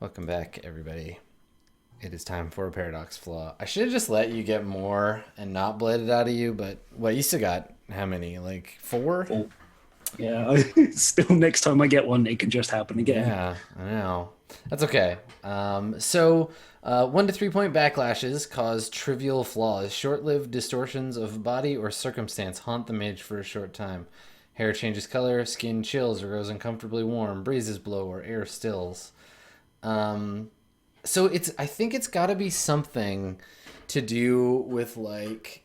Welcome back, everybody. It is time for a paradox flaw. I should have just let you get more and not bled it out of you, but what you still got? How many? Like four? Oh, yeah. Still, next time I get one, it can just happen again. Yeah, I know. That's okay. 1 to 3 point backlashes cause trivial flaws. Short-lived distortions of body or circumstance haunt the mage for a short time. Hair changes color, skin chills or grows uncomfortably warm, breezes blow or air stills. Um, so I think it's got to be something to do with like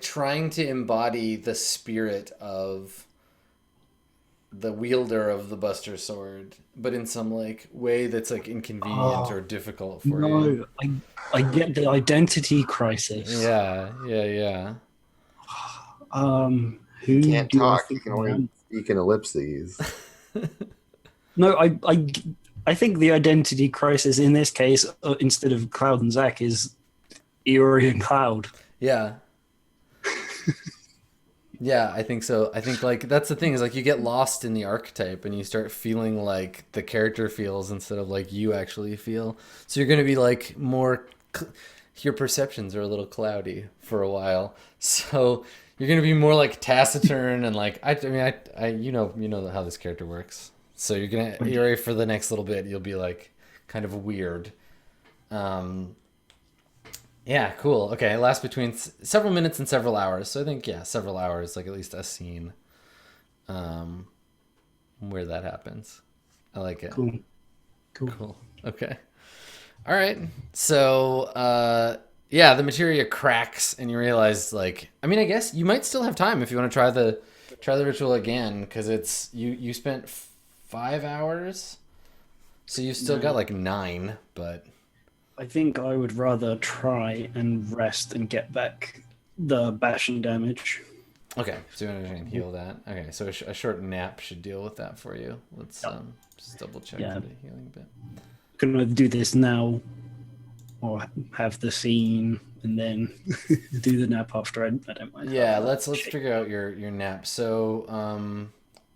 trying to embody the spirit of the wielder of the Buster Sword, but in some like way that's like inconvenient or Oh, difficult for you. no. I get the identity crisis. Yeah, yeah, yeah. He Who can't do I talk. He think can I only am? speak in ellipses. No, I think the identity crisis in this case, instead of Cloud and Zack, is Eerie and Cloud. Yeah. Yeah, I think so. I think like that's the thing is like you get lost in the archetype and you start feeling like the character feels instead of like you actually feel. So you're going to be like your perceptions are a little cloudy for a while. So you're going to be more like taciturn and like I mean I you know how this character works. So you're for the next little bit you'll be like kind of weird. Um yeah, cool. Okay, it lasts between several minutes and several hours. So I think yeah, several hours, like at least a scene um, where that happens. I like it. Cool, cool. Cool. Okay. All right. So yeah, the materia cracks, and you realize like I mean, I guess you might still have time if you want to try the ritual again because it's you spent 5 hours, so you've still got No, like nine, but. I think I would rather try and rest and get back the bashing damage. Okay, so you want to try and heal that. Okay, so a short nap should deal with that for you. Let's Yep. just double check Yeah, for the healing bit. can either do this now or have the scene and then do the nap after. I don't mind how Yeah, that let's shapes. figure out your nap. So,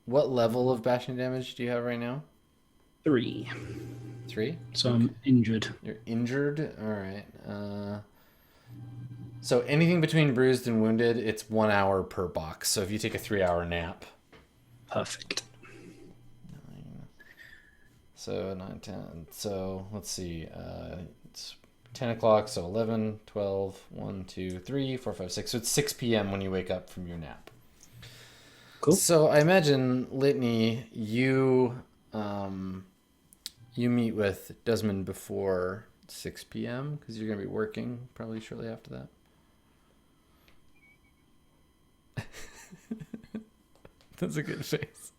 what level of bashing damage do you have right now? 3. Three. So Okay, I'm injured. you're injured. All right. So anything between bruised and wounded, it's 1 hour per box. So if you take a 3 hour nap, Perfect. so 9, 10. So let's see. It's 10 o'clock, so 11, 12, 1, 2, 3, 4, 5, 6. So it's 6 p.m. when you wake up from your nap. Cool. So I imagine, Litany, you meet with Desmond before 6 p.m. because you're going to be working probably shortly after that. That's a good face.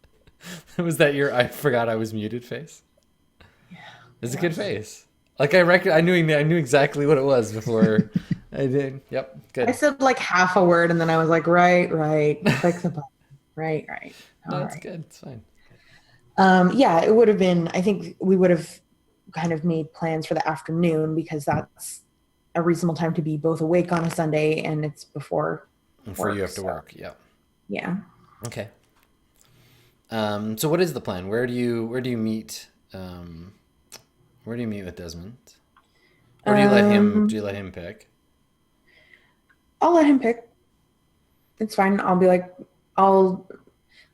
Was that your I forgot I was muted face? It's a good face. Like I knew exactly what it was before I did. Yep, I good. said like half a word and then I was like, right, right, click the button. Right, right. No, All it's right. good. It's fine. Yeah, it would have been, I think we would have kind of made plans for the afternoon because that's a reasonable time to be both awake on a Sunday and it's before Before you work. have to So, work. Yep. yeah. Okay. So what is the plan? Where do you meet? Where do you meet with Desmond? Or do Um, you let him pick? I'll let him pick. It's fine. I'll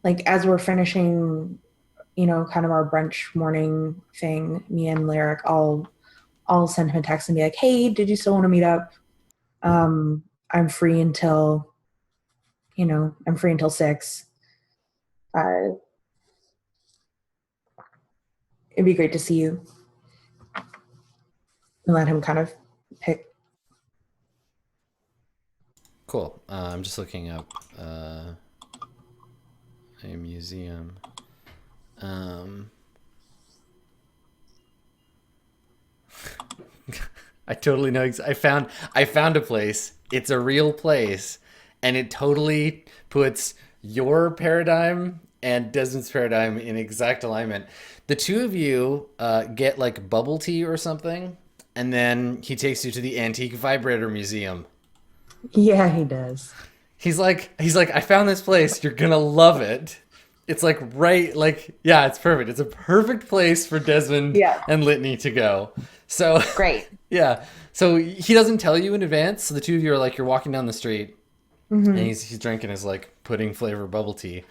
like, as we're finishing, kind of our brunch morning thing, me and Lyric, I'll send him a text and be like, hey, did you still want to meet up? Um, I'm free until, I'm free until 6. Uh, it'd be great to see you and let him kind of pick. Cool. I'm just looking up a museum. Um, I totally know. I found a place. It's a real place, and it totally puts your paradigm and Desmond's paradigm in exact alignment. The two of you get like bubble tea or something, and then he takes you to the Antique Vibrator Museum. Yeah, he does. He's like, I found this place. You're gonna love it. It's like right, like, yeah, it's perfect. It's a perfect place for Desmond Yeah. and Litany to go. So, Great. yeah. So he doesn't tell you in advance. So the two of you are like, you're walking down the street and Mm-hmm. he's drinking his like pudding flavor bubble tea.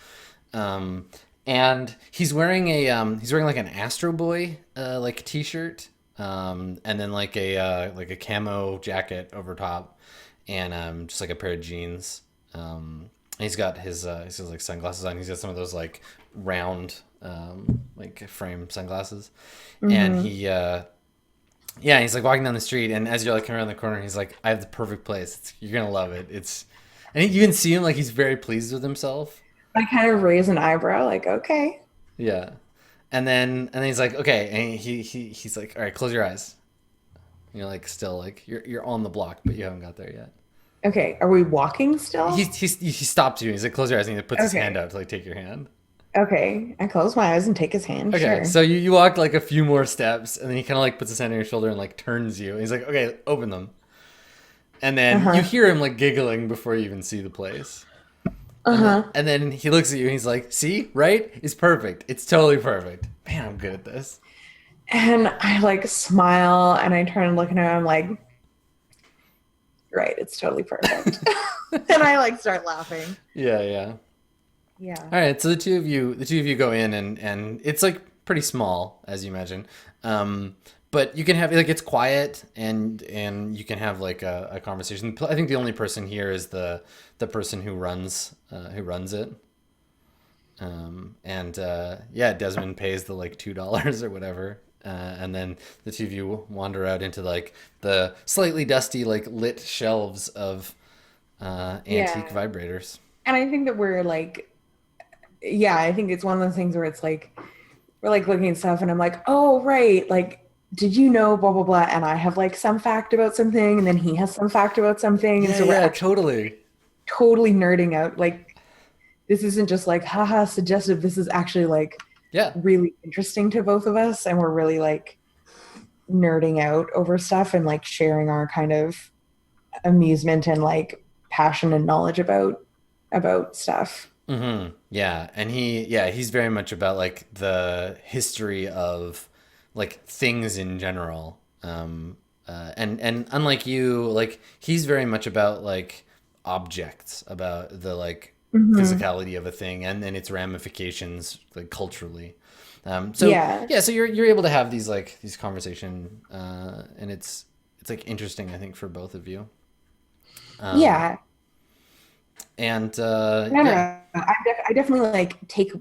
Um, and he's wearing like an Astro Boy like t-shirt, and then like a camo jacket over top, and just like a pair of jeans. He's got like sunglasses on. He's got some of those like round like frame sunglasses, and Mm-hmm. yeah, he's like walking down the street, and as you're like coming around the corner, he's like, "I have the perfect place. You're gonna love it." And you can see him like he's very pleased with himself. I kind of raise an eyebrow, like, okay. Yeah. And then he's like, okay, and he's like, all right, close your eyes. And you're like still like you're on the block, but you haven't got there yet. Okay. Are we walking still? He stops you. He's like, close your eyes, and he puts his hand Okay. out to like take your hand. Okay. I close my eyes and take his hand. Okay, Sure. so you walk like a few more steps, and then he kind of like puts his hand on your shoulder and like turns you. And he's like, okay, open them. And then you Uh-huh. hear him like giggling before you even see the place. Uh-huh. And then he looks at you and he's like, see, right? It's perfect. It's totally perfect. Man, I'm good at this. And I like smile and I turn and look at him. I'm like, right, it's totally perfect. And I like start laughing. Yeah, yeah. Yeah. All right, so the two of you go in, and it's like pretty small, as you imagine. But you can have like it's quiet, and you can have like a conversation. I think the only person here is the person who runs it. And yeah, Desmond pays the like $2 or whatever. And then the two of you wander out into like the slightly dusty, like lit shelves of antique Yeah. vibrators. And I think that we're like, yeah, I think it's one of those things where it's like, we're like looking at stuff and I'm like, oh, right. Like, did you know blah, blah, blah? And I have like some fact about something and then he has some fact about something. And Yeah, so we're yeah, actually totally. totally nerding out. Like, this isn't just like, haha, suggestive. This is actually like Yeah. really interesting to both of us. And we're really like nerding out over stuff and like sharing our kind of amusement and like passion and knowledge about stuff. Yeah, and he's very much about like the history of like things in general. And unlike you, like he's very much about like objects, about the like Hmm. physicality of a thing and then its ramifications like culturally. So Yeah. yeah, so you're able to have these conversation, and it's like interesting, I think, for both of you. Um, Yeah. and I don't yeah. know. I definitely like take,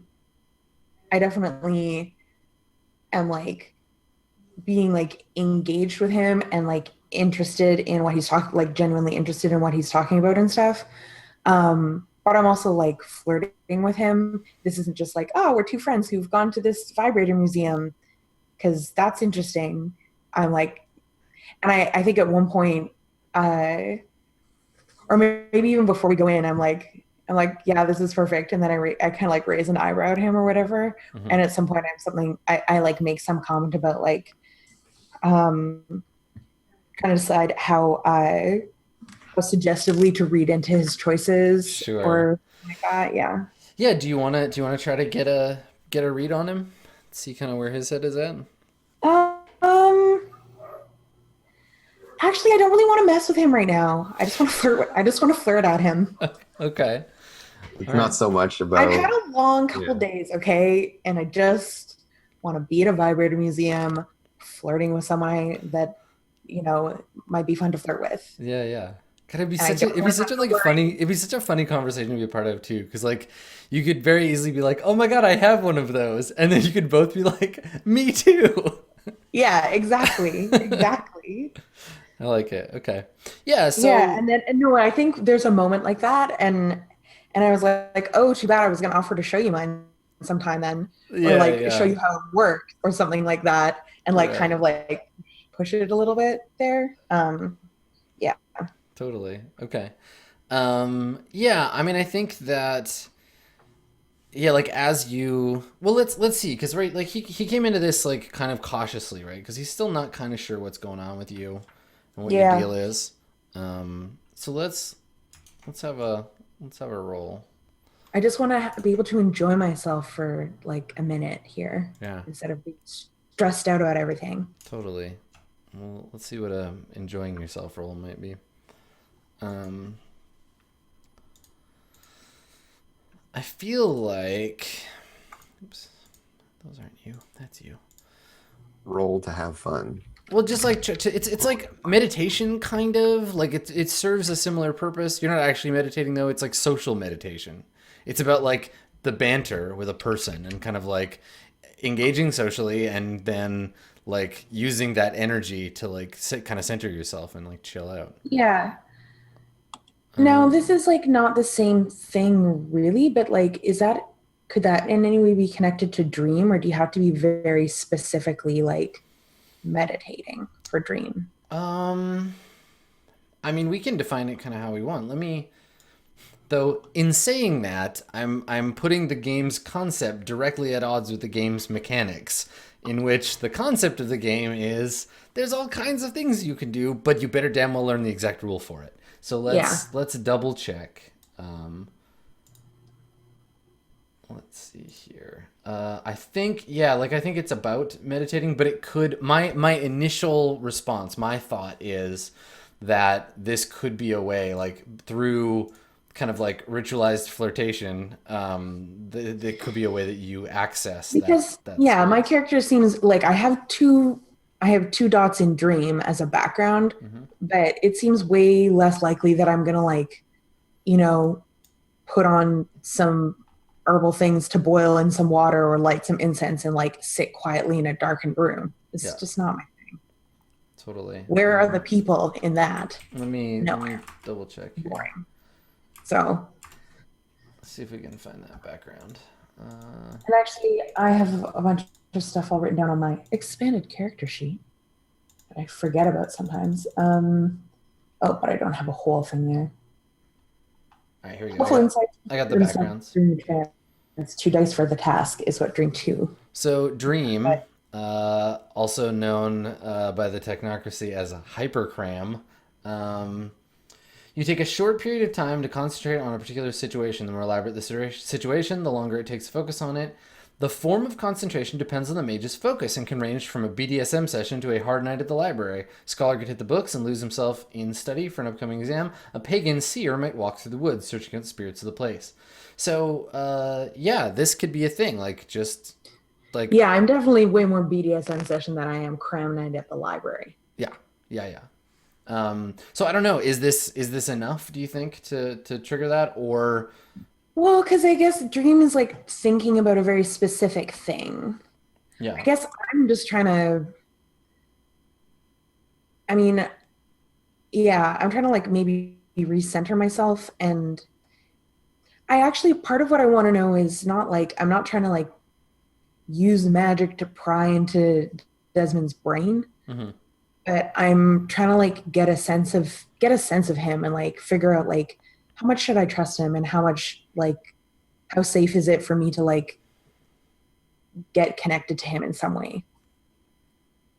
I definitely am like being like engaged with him and like interested in what he's talking, like genuinely interested in what he's talking about and stuff. But I'm also like flirting with him. This isn't just like, oh, we're two friends who've gone to this vibrator museum because that's interesting. I'm like, and I think at one point, uh, or maybe even before we go in, I'm like, yeah, this is perfect. And then I kind of like raise an eyebrow at him or whatever. Mhm. And at some point, I like make some comment about like, um, kind of decide how suggestively to read into his choices Sure. or like that. Yeah. Yeah, do you wanna try to get a read on him? See kind of where his head is at? Um, actually, I don't really want to mess with him right now. I just want to flirt. I just want to flirt at him. Okay. It's All not right. so much I've about had a long couple yeah. days, okay, and I just want to be at a vibrator museum, flirting with someone that might be fun to flirt with, Yeah, yeah. God, it'd be and I such a don't it'd be want to such have a to like worry. funny it'd be such a funny conversation to be a part of too, because like you could very easily be like, oh my God, I have one of those, and then you could both be like, me too. Yeah, exactly, exactly. I like it. Okay. Yeah. Yeah, So and no, I think there's a moment like that, and I was like, oh, too bad. I was gonna offer to show you mine sometime then, or yeah, like show yeah. you how it worked, or something like that, and like kind Right. of like push it a little bit there. Yeah, Totally. Okay. Yeah. I mean, I think that. Yeah, like as you well, let's see, because right, like he came into this like kind of cautiously, right? Because he's still not kind of sure what's going on with you and what your yeah. deal is. So let's have a roll. I just want to be able to enjoy myself for like a minute here Yeah, instead of being stressed out about everything. totally. Well, let's see what a enjoying yourself role might be. Um, I feel like, oops, those aren't you. That's you. Roll to have fun. Well, just like it's like meditation, kind of like it serves a similar purpose. You're not actually meditating though. It's like social meditation. It's about like the banter with a person and kind of like engaging socially, and then like using that energy to like kind of center yourself and like chill out. Yeah. No, this is like not the same thing really, but like, could that in any way be connected to dream, or do you have to be very specifically like meditating for dream? Um, I mean, we can define it kind of how we want. Let me, though, in saying that, I'm putting the game's concept directly at odds with the game's mechanics, in which the concept of the game is there's all kinds of things you can do, but you better damn well learn the exact rule for it. So let's double check. Let's see here. I think I think it's about meditating, but it could. My initial response, my thought is that this could be a way, like through kind of like ritualized flirtation. There could be a way that you access Because that yeah, my space. character seems like I have two dots in dream as a background, Mhm. but it seems way less likely that I'm gonna like, you know, put on some herbal things to boil in some water or light some incense and like sit quietly in a darkened room. It's Yeah, just not my thing. totally. Where are the people in that? Let me Nowhere. double check here. Boring. So, Let's see if we can find that background. and actually, I have a bunch of stuff all written down on my expanded character sheet that I forget about sometimes. Oh, but I don't have a whole thing there. All right, here we go. Hopeful insight. I got the backgrounds. It's 2 dice for the task is what dream two. So Dream, But also known by the technocracy as a hypercram, you take a short period of time to concentrate on a particular situation. The more elaborate the situation, the longer it takes to focus on it. The form of concentration depends on the mage's focus and can range from a BDSM session to a hard night at the library. A scholar could hit the books and lose himself in study for an upcoming exam. A pagan seer might walk through the woods, searching out spirits of the place. So, this could be a thing. Like, just like, yeah, I'm definitely way more BDSM session than I am cram night at the library. yeah. So I don't know. Is this enough? Do you think to trigger that, or Well, because I guess dream is like thinking about a very specific thing. yeah, I guess I'm just trying to. I mean, yeah, I'm trying to like maybe recenter myself, and I actually part of what I want to know is not like I'm not trying to like use magic to pry into Desmond's brain, hmm but I'm trying to like get a sense of him and like figure out like how much should I trust him and how much like how safe is it for me to like get connected to him in some way.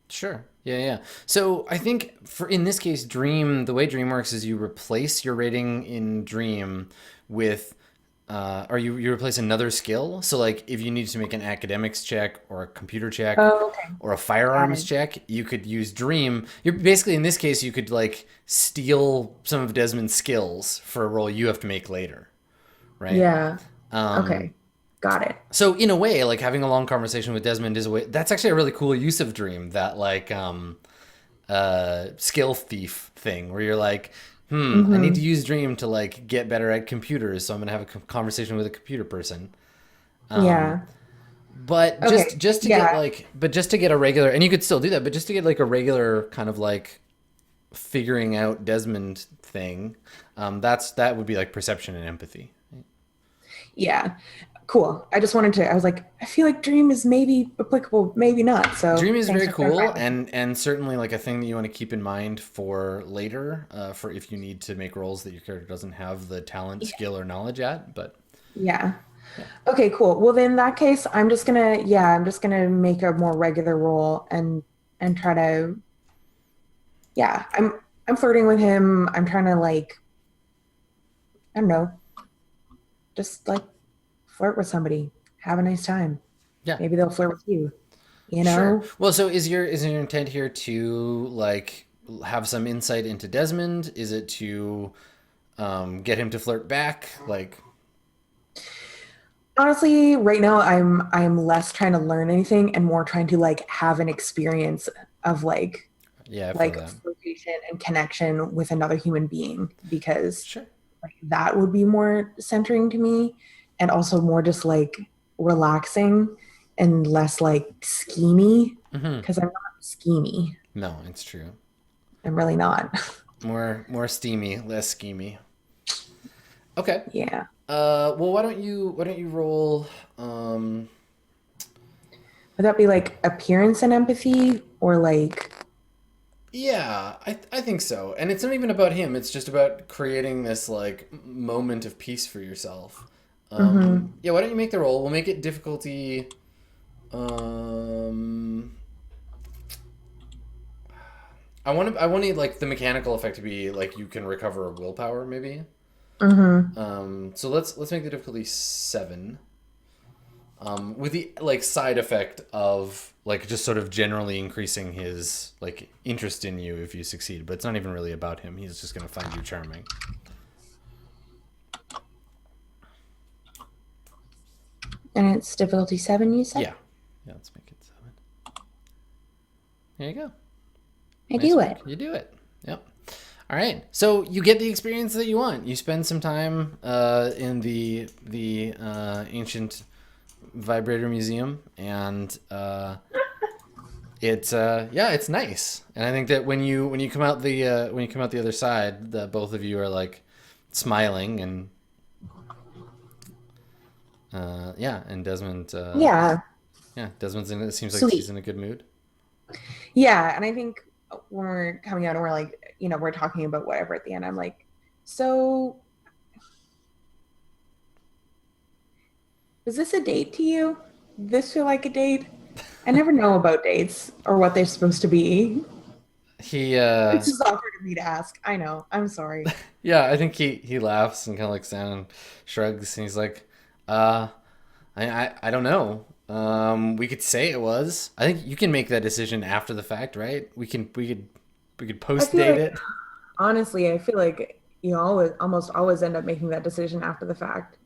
sure, yeah. So I think for in this case, Dream, the way Dream works is you replace your rating in Dream with or you replace another skill. So like if you need to make an academics check or a computer check Oh, okay. or a Got firearms it. check, you could use Dream. You're basically in this case you could like steal some of Desmond's skills for a roll you have to make later, right? Yeah. Um, Okay. Got it. so in a way, like having a long conversation with Desmond is a way that's actually a really cool use of Dream, that like skill thief thing where you're like, I need to Mm-hmm. use Dream to like get better at computers, so I'm gonna have a conversation with a computer person. Um, Yeah. but Okay. Yeah. just to get a regular, and you could still do that, but just to get like a regular kind of like figuring out Desmond thing, that would be like perception and empathy. Yeah. Cool. I just wanted to, I was like, I feel like dream is maybe applicable, maybe not. So Dream is thanks very for cool, clarifying. and certainly like a thing that you want to keep in mind for later, for if you need to make rolls that your character doesn't have the talent, skill, or knowledge at. But Yeah. Okay, cool. Well, then in that case, I'm just gonna make a more regular roll and try to, yeah, I'm flirting with him. I'm trying to like, I don't know, just like flirt with somebody, have a nice time. Yeah. Maybe they'll flirt with you. You Sure. know? Well, so is your intent here to like have some insight into Desmond? Is it to get him to flirt back? Like, Honestly, right now I'm less trying to learn anything and more trying to like have an experience of yeah, I feel like that. flirtation and connection with another human being because Sure. like that would be more centering to me and also more just like relaxing and less like schemy Mm-hmm. because I'm not schemy. No, it's true. I'm really not. More steamy, less schemy. Okay. Yeah. Well, why don't you roll? Would that be like appearance and empathy or like Yeah, I think so. And it's not even about him. It's just about creating this like moment of peace for yourself. Yeah, why don't you make the roll? We'll make it difficulty. Um, I want like the mechanical effect to be like you can recover a willpower maybe. So let's make the difficulty 7. With the like side effect of like just sort of generally increasing his like interest in you if you succeed, but it's not even really about him. He's just gonna find you charming. and it's difficulty 7 you said? Yeah. Yeah, let's make it 7. There you go. I Nice do work. it. You do it. Yep. All right. So you get the experience that you want. You spend some time in the ancient vibrator museum, and it's nice. And I think that when you come out the other side, that both of you are like smiling and and Desmond Yeah. Desmond's in it seems like Sweet. he's in a good mood. Yeah, and I think when we're coming out and we're like, we're talking about whatever at the end, I'm like, so is this a date to you? Does this feel like a date? I never know about dates or what they're supposed to be. He It's just awkward of me to ask. I know. I'm sorry. yeah, I think he laughs and kind of looks down and shrugs, and he's like, I don't know. We could say it was. I think you can make that decision after the fact, right? We could post date it. Honestly, I feel like you almost always end up making that decision after the fact.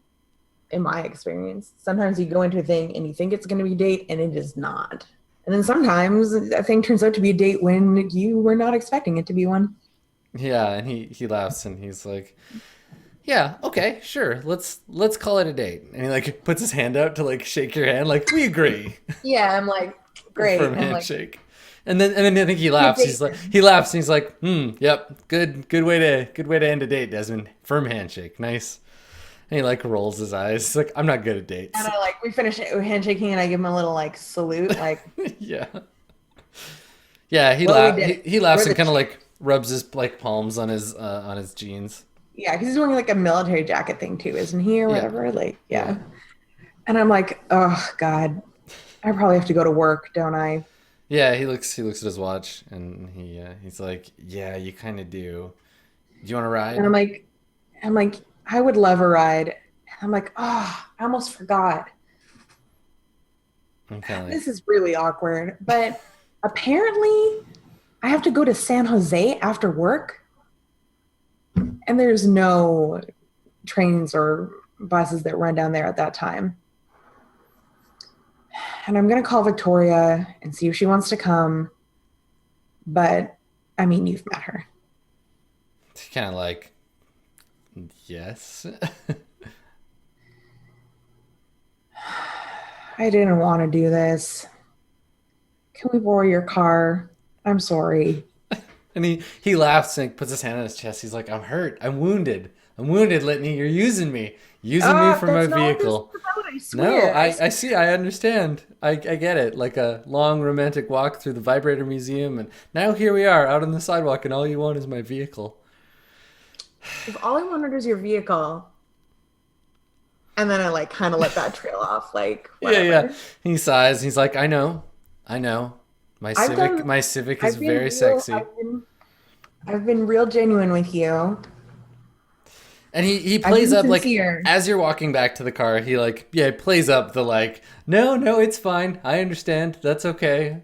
In my experience, sometimes you go into a thing and you think it's going to be a date, and it is not. And then sometimes a thing turns out to be a date when you were not expecting it to be one. Yeah, and he laughs and he's like, yeah, okay, sure, let's call it a date. And he like puts his hand out to like shake your hand, like we agree. Yeah, I'm like, great. Firm I'm like, handshake. And then I think he laughs. He laughs and he's like, yep, good way to end a date, Desmond. Firm handshake, nice. And he like rolls his eyes. He's like, I'm not good at dates. and we finish it with handshaking, and I give him a little like salute, like, Yeah. Yeah, he Well, we did it. he laughs We're and the kind of like rubs his like palms on his jeans. yeah, because he's wearing like a military jacket thing too, isn't he, or Yeah. whatever? Like, yeah. And I'm like, oh God, I probably have to go to work, don't I? Yeah, he looks at his watch and he's like, yeah, you kind of do. Do you want to ride? And I'm like, I would love a ride. And I'm like, oh, I almost forgot. I'm kind of like, This is really awkward. But apparently, I have to go to San Jose after work. And there's no trains or buses that run down there at that time. And I'm going to call Victoria and see if she wants to come. But, I mean, you've met her. kind of like, yes. I didn't want to do this. Can we borrow your car? I'm sorry. And he laughs and puts his hand on his chest. He's like, I'm hurt. I'm wounded, Litany. You're using me for my vehicle. I swear. No, I see. I understand. I get it. Like a long romantic walk through the Vibrator Museum, and now here we are out on the sidewalk, and all you want is my vehicle. If all I wanted was your vehicle, and then I like kind of let that trail off, like whatever. Yeah. He sighs. He's like, I know. My Civic is very sexy. I've been real genuine with you. And he I've plays been up like sincere. as you're walking back to the car, he like plays up the like no, it's fine. I understand. That's okay.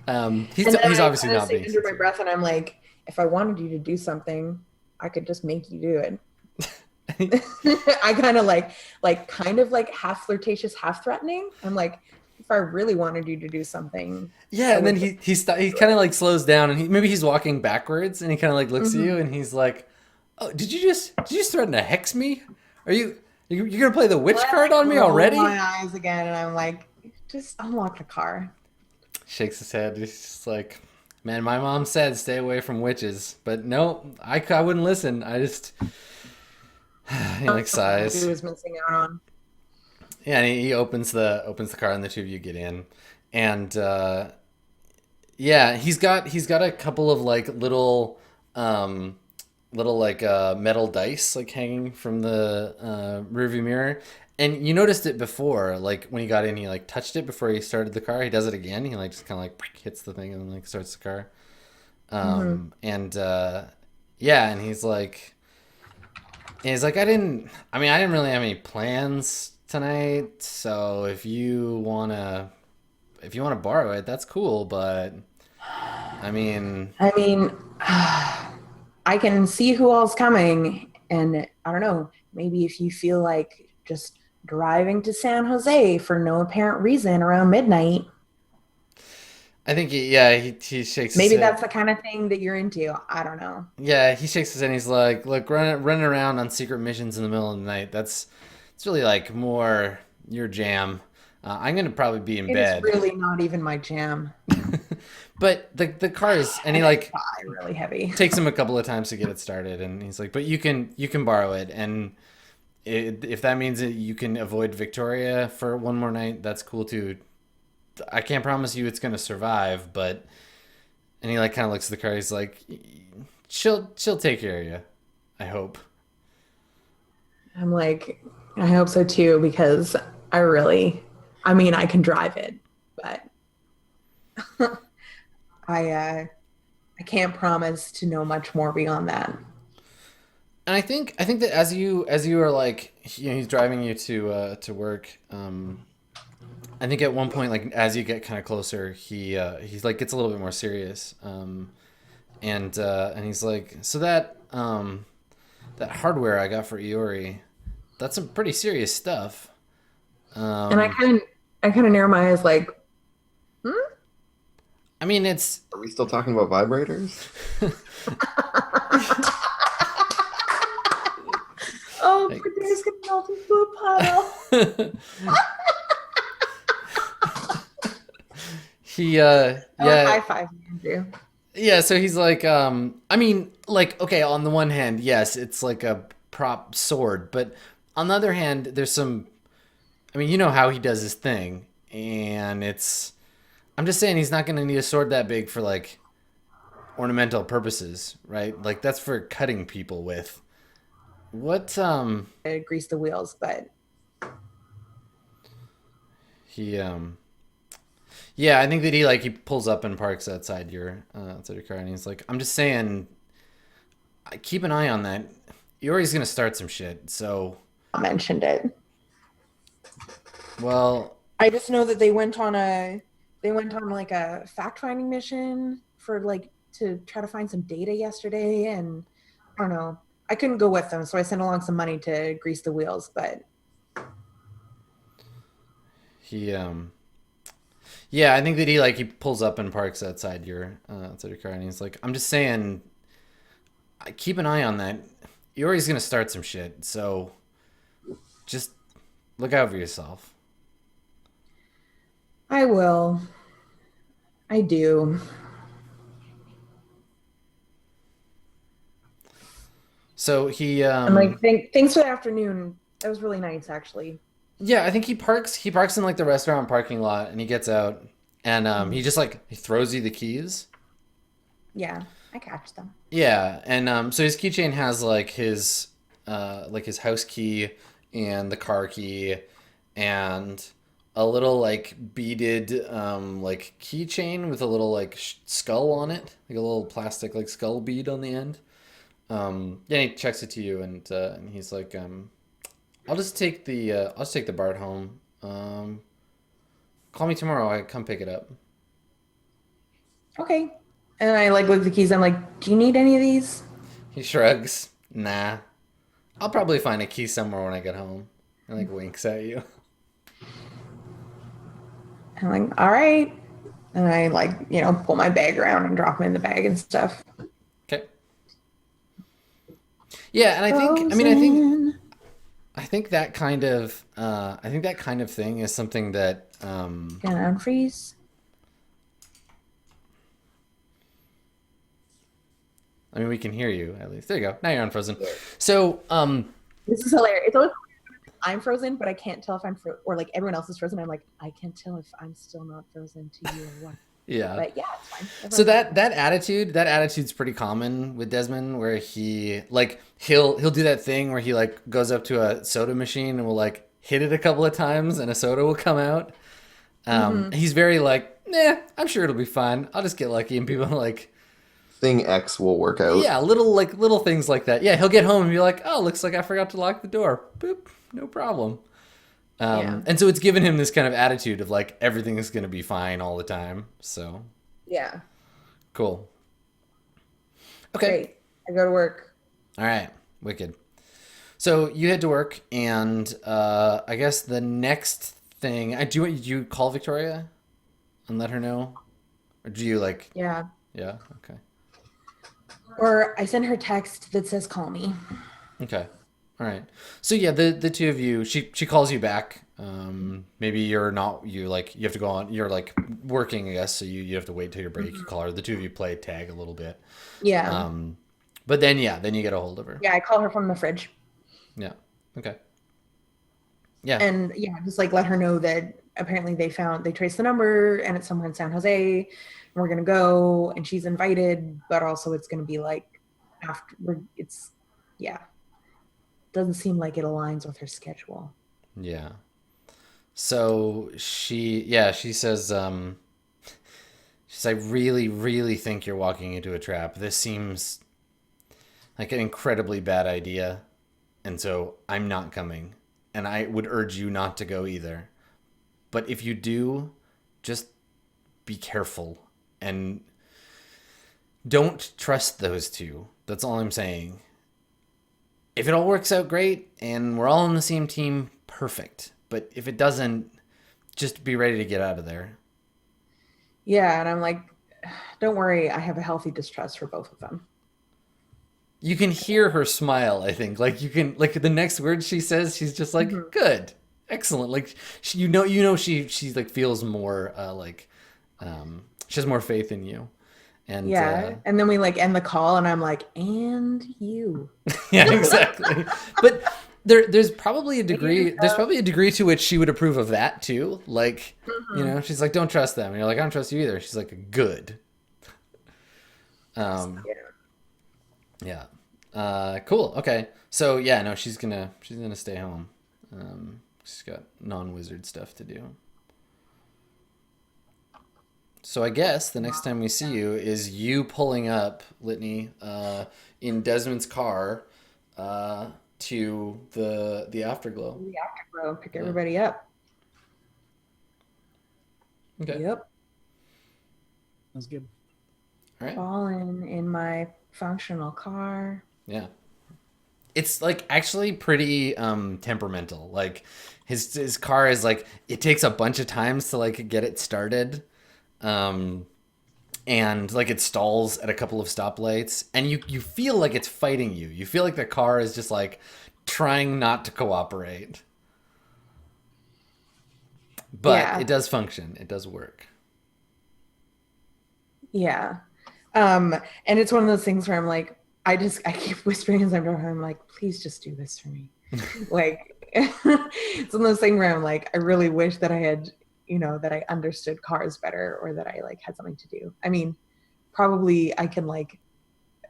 And then He's I obviously kind of not say being under my sincere. breath, and I'm like, if I wanted you to do something, I could just make you do it. I kind of kind of like half flirtatious, half threatening. I'm like, if I really wanted you to do something, Yeah, I and then would just he do kind of it. like slows down and maybe he's walking backwards and he kind of like looks at Mhm. you and he's like, "Oh, did you just threaten to hex me? Are you gonna play the And witch I card like on me roll my already?" eyes again, and I'm like, just unlock the car. Shakes his head. He's just like, "Man, my mom said stay away from witches, but no, I wouldn't listen. I just." He like He sighs. was missing out on. Yeah, and he opens the car and the two of you get in, and yeah, he's got a couple of like um, little like metal dice like hanging from the rearview mirror, and you noticed it before, like when he got in, he like touched it before he started the car. He does it again. He like just kind of like hits the thing and then like starts the car. Hmm. And yeah, and he's like, I didn't really have any plans tonight, so if you wanna borrow it, that's cool, but I mean, I mean, I can see who all's coming, and I don't know. Maybe if you feel like just driving to San Jose for no apparent reason around midnight, I think he shakes his maybe head. that's the kind of thing that you're into. I don't know. Yeah, he shakes his head. And he's like, "Look, running around on secret missions in the middle of the night. It's really like more your jam. I'm gonna probably be in It is bed, really not even my jam, but the car is." And he and I like cry really heavy. takes him a couple of times to get it started, and he's like, "But you can borrow it, and if that means that you can avoid Victoria for one more night, that's cool too. I can't promise you it's gonna survive, but." And he like kind of looks at the car. He's like, she'll take care of you. I hope. I'm like, I hope so too, because I really, I mean, I can drive it, but I can't promise to know much more beyond that. And I think that as you are like he's driving you to work. I think at one point like as you get kind of closer, he's like gets a little bit more serious. And he's like, so that hardware I got for Iori, that's some pretty serious stuff. And Um, I kind of narrow my eyes, like, hmm? I mean it's Are we still talking about vibrators? Oh, like, poor Dave's gonna melt into a puddle. I like yeah high five, Andrew. yeah, so he's like, I mean, like, okay, on the one hand, yes, it's like a prop sword, but on the other hand, there's some, I mean, you know how he does his thing, and I'm just saying he's not going to need a sword that big for like ornamental purposes, right? Like, that's for cutting people with. What, Grease the wheels, but he, yeah, I think that he pulls up and parks outside your car, and he's like, I'm just saying, keep an eye on that. Yori's going to start some shit, so, I mentioned it. well, I just know that they went on like a fact finding mission for like to try to find some data yesterday, and I don't know. I couldn't go with them, so I sent along some money to grease the wheels. But he, yeah, I think that he pulls up and parks outside your car, and he's like, "I'm just saying, keep an eye on that. Yori's gonna start some shit, so just look out for yourself." I will. I do. So And like, thanks for the afternoon. That was really nice, actually. yeah, I think he parks in like the restaurant parking lot, and he gets out, and he Mhm. just like he throws you the keys. Yeah, I catch them. Yeah, and so his keychain has like his house key and the car key and a little like beaded like keychain with a little like skull on it, like a little plastic like skull bead on the end. Yeah, he checks it to you, and he's like, I'll just take the BART home. Call me tomorrow. I come pick it up. Okay. And I like look at the keys. I'm like, do you need any of these? He shrugs. Nah. I'll probably find a key somewhere when I get home. And like winks at you. I'm like, all right. And I like, pull my bag around and drop them in the bag and stuff. Okay. Yeah, and I think that kind of thing is something that Can I unfreeze? I mean, we can hear you at least. There you go. Now you're unfrozen. So, This is hilarious. It's always I'm frozen, but I can't tell if I'm or like everyone else is frozen. I'm like, I can't tell if I'm still not frozen to you or what. yeah. But yeah, it's fine. So that attitude's pretty common with Desmond, where he like he'll do that thing where he like goes up to a soda machine and will like hit it a couple of times and a soda will come out. He's very like, nah, I'm sure it'll be fine. I'll just get lucky, and people are like, Thing X will work out. yeah, little things like that. Yeah, he'll get home and be like, oh, looks like I forgot to lock the door. Boop, no problem. And so it's given him this kind of attitude of like everything is going to be fine all the time. So yeah. cool. Okay. Great. I go to work. All right. Wicked. So you head to work, and I guess the next thing, do you call Victoria and let her know, or do you like? Yeah. Yeah. Okay. Or I send her text that says call me. Okay. All right. So yeah, the two of you, she calls you back. Maybe you have to go on. You're like working, I guess. So you have to wait till your break. You call her. The two of you play tag a little bit. Yeah. But then you get a hold of her. Yeah, I call her from the fridge. Yeah. Okay. Yeah. And yeah, just like let her know that apparently they traced the number and it's somewhere in San Jose, and we're gonna go, and she's invited, but also it's gonna be like doesn't seem like it aligns with her schedule. Yeah. So she says, I really, really think you're walking into a trap. This seems like an incredibly bad idea. And so I'm not coming. And I would urge you not to go either. But if you do, just be careful and don't trust those two. That's all I'm saying. If it all works out great and we're all on the same team, perfect. But if it doesn't, just be ready to get out of there. Yeah, and I'm like, don't worry, I have a healthy distrust for both of them. You can hear her smile, I think. Like you can, like the next word she says, she's just like, good, excellent. Like she like feels more she has more faith in you. And yeah, and then we like end the call, and I'm like, and you. Yeah, exactly. But there's probably a degree to which she would approve of that too. Like, she's like, don't trust them. And you're like, I don't trust you either. She's like, good. Yeah. Cool. Okay. So yeah, no, she's gonna stay home. She's got non-wizard stuff to do. So I guess the next time we see you is you pulling up, Litany, in Desmond's car, to the Afterglow. The Afterglow, pick everybody up. Okay. Yep. That's good. All right. Falling in my functional car. Yeah. It's like actually pretty temperamental. Like his car is like, it takes a bunch of times to like get it started. And like it stalls at a couple of stoplights, and you feel like it's fighting you. You feel like the car is just like trying not to cooperate. But it does function. It does work. Yeah. And it's one of those things where I'm like, I keep whispering as I'm driving. I'm like, please just do this for me. Like, it's one of those things where I'm like, I really wish that I had, that I understood cars better, or that I like had something to do. I mean, probably I can like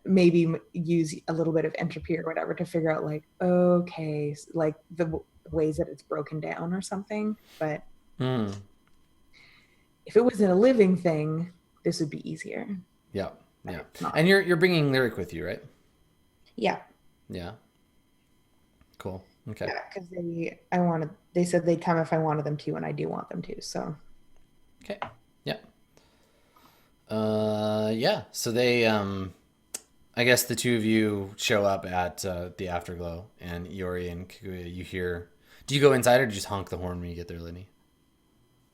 maybe use a little bit of entropy or whatever to figure out like, okay, like the ways that it's broken down or something. But if it was in a living thing, this would be easier. Yeah. Yeah. And you're bringing Lyric with you, right? Yeah. Yeah. Cool. Okay. Yeah, because they said they'd come if I wanted them to, and I do want them to. So Okay. Yeah. Yeah. So they, I guess the two of you show up at the Afterglow, and Iori and Kaguya, you hear. Do you go inside or do you just honk the horn when you get there, Lenny?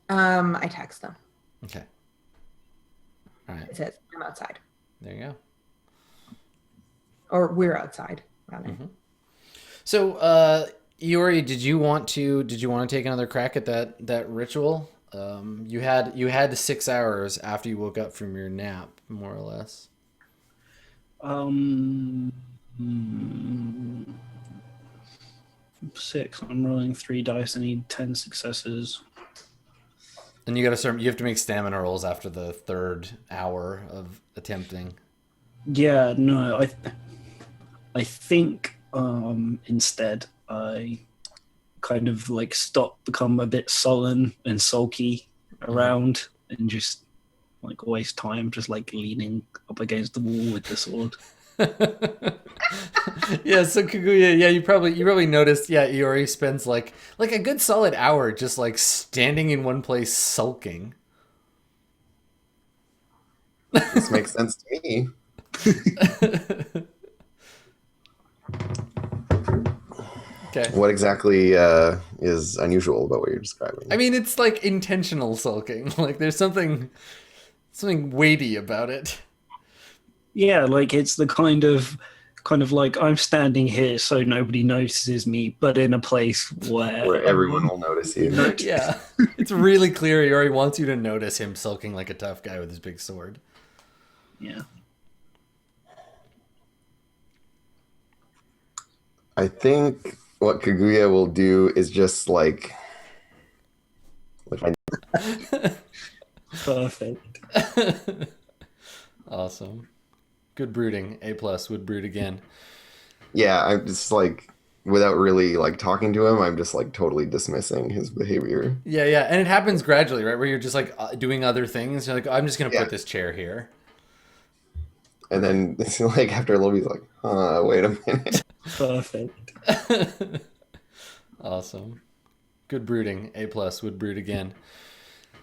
I text them. Okay. All right. It says I'm outside, There you go. or we're outside rather. Mm-hmm. So, Iori, did you want to take another crack at that ritual? You had 6 hours after you woke up from your nap, more or less. Hmm, 6. I'm rolling 3 dice. I need 10 successes. And you have to make stamina rolls after the 3rd hour of attempting. Yeah, no, I think instead I kind of like become a bit sullen and sulky around and just like waste time just like leaning up against the wall with the sword. Yeah, so Kaguya, yeah, you probably noticed, yeah, Iori spends like a good solid hour just like standing in one place sulking. This makes sense to me. Okay. What exactly is unusual about what you're describing? I mean, it's like intentional sulking. Like there's something weighty about it. Yeah, like it's the kind of like I'm standing here so nobody notices me, but in a place where everyone will notice you. Yeah. It's really clear Iori wants you to notice him sulking like a tough guy with his big sword. Yeah. I think what Kaguya will do is just like Perfect. Awesome. Good brooding. A+ would brood again. Yeah, I'm just like without really like talking to him, I'm just like totally dismissing his behavior. Yeah, yeah. And it happens gradually, right? Where you're just like doing other things. You're like, I'm just going to put this chair here. And then it's like after a little bit, he's like, wait a minute. Perfect. Awesome. Good brooding. A+ would brood again.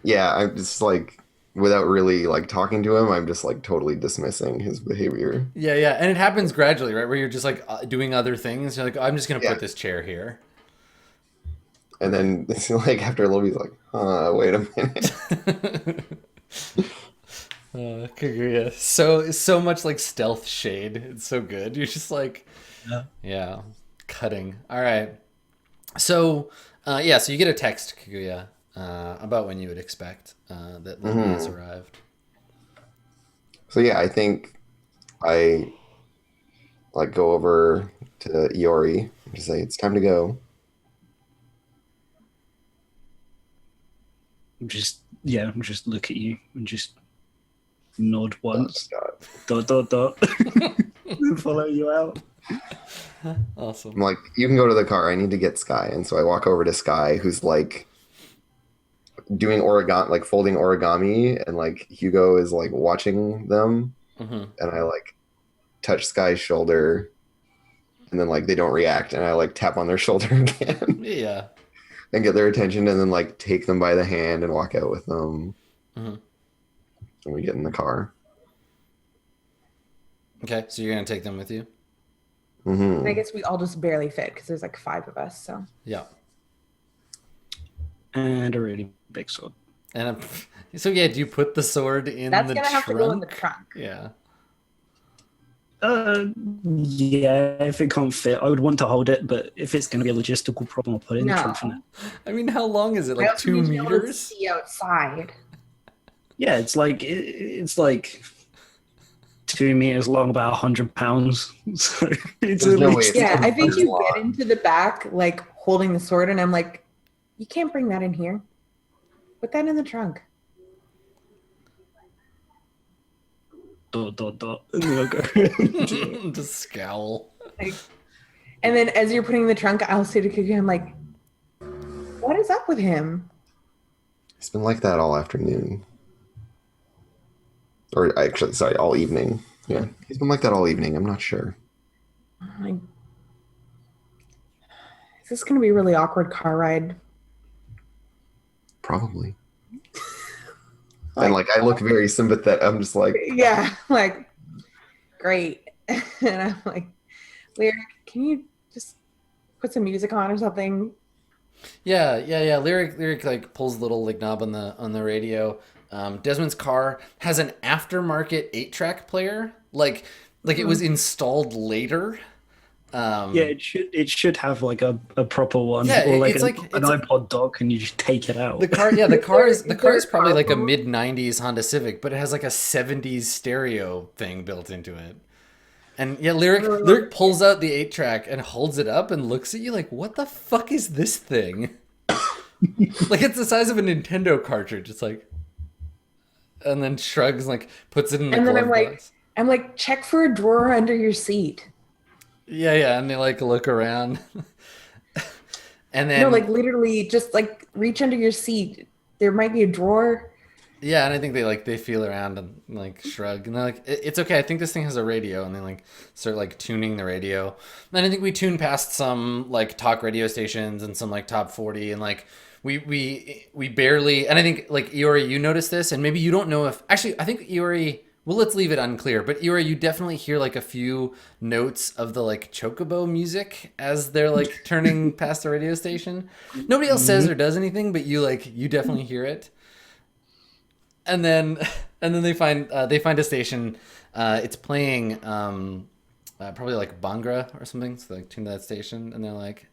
Yeah, I'm just like without really like talking to him, I'm just like totally dismissing his behavior. Yeah, yeah. And it happens gradually, right? Where you're just like doing other things. You're like, I'm just going to put this chair here. And then it's like after a little bit, he's like, wait a minute. Kaguya. So much like stealth shade. It's so good. You're just like, yeah, cutting. All right. So, so you get a text, Kaguya, about when you would expect that Lily has arrived. So yeah, I think I like go over to Iori and just say, it's time to go. Just look at you and just nod once. Oh, Dot. And follow you out. Awesome. I'm like, you can go to the car. I need to get Sky. And so I walk over to Sky, who's like doing origami, like folding origami, and like Hugo is like watching them. And I like touch Sky's shoulder, and then like they don't react, and I like tap on their shoulder again. Yeah. And get their attention, and then like take them by the hand and walk out with them. And we get in the car. Okay, so you're gonna take them with you? And I guess we all just barely fit because there's like 5 of us. So Yeah. And a really big sword. And so yeah, do you put the sword in that's the gonna trunk? have to go in the trunk. Yeah. Yeah, if it can't fit, I would want to hold it, but if it's going to be a logistical problem, I'll put it in the trunk for now. I mean, how long is it? I Like also 2 need to be able to meters? see outside. Yeah, it's like 2 meters long, about 100 pounds. So it's There's at no way least it's Yeah, I think you long. get into the back like holding the sword, and I'm like, you can't bring that in here. Put that in the trunk. dot. And then I'll go. Just scowl. Like, and then as you're putting in the trunk, I'll say to Kuku, I'm like, what is up with him? It's been like that all afternoon. Or actually, sorry, all evening. Yeah, he's been like that all evening. I'm not sure. Like, is this going to be a really awkward car ride? Probably. And like I look very sympathetic. I'm just like, yeah, like, great. And I'm like, Lyric, can you just put some music on or something? Yeah. Lyric like pulls a little like knob on the radio. Desmond's car has an aftermarket 8-track player. Like it was installed later. Yeah, it should have like a proper one, Yeah, or like it's like an iPod dock, and you just take it out. the car. Yeah, the car is probably like a mode? mid '90s Honda Civic, but it has like a '70s stereo thing built into it. And yeah, Lyric pulls out the 8-track and holds it up and looks at you like, what the fuck is this thing? Like it's the size of a Nintendo cartridge. It's like, and then shrugs, like puts it in the And then glove box. I'm like, check for a drawer under your seat. Yeah, and they like look around, and then No, like literally just like reach under your seat. There might be a drawer. yeah, and I think they feel around and like shrug, and they're like, It's okay. I think this thing has a radio," and they like start like tuning the radio. And I think we tune past some like talk radio stations and some like top 40, and like we barely. And I think like Iori, you noticed this, and maybe you don't know if actually I think Iori. Well, let's leave it unclear. But Iori, you definitely hear like a few notes of the like chocobo music as they're like turning past the radio station. Nobody else says or does anything, but you definitely hear it. And then they find a station. It's playing probably like Bhangra or something. So they like tune to that station, and they're like,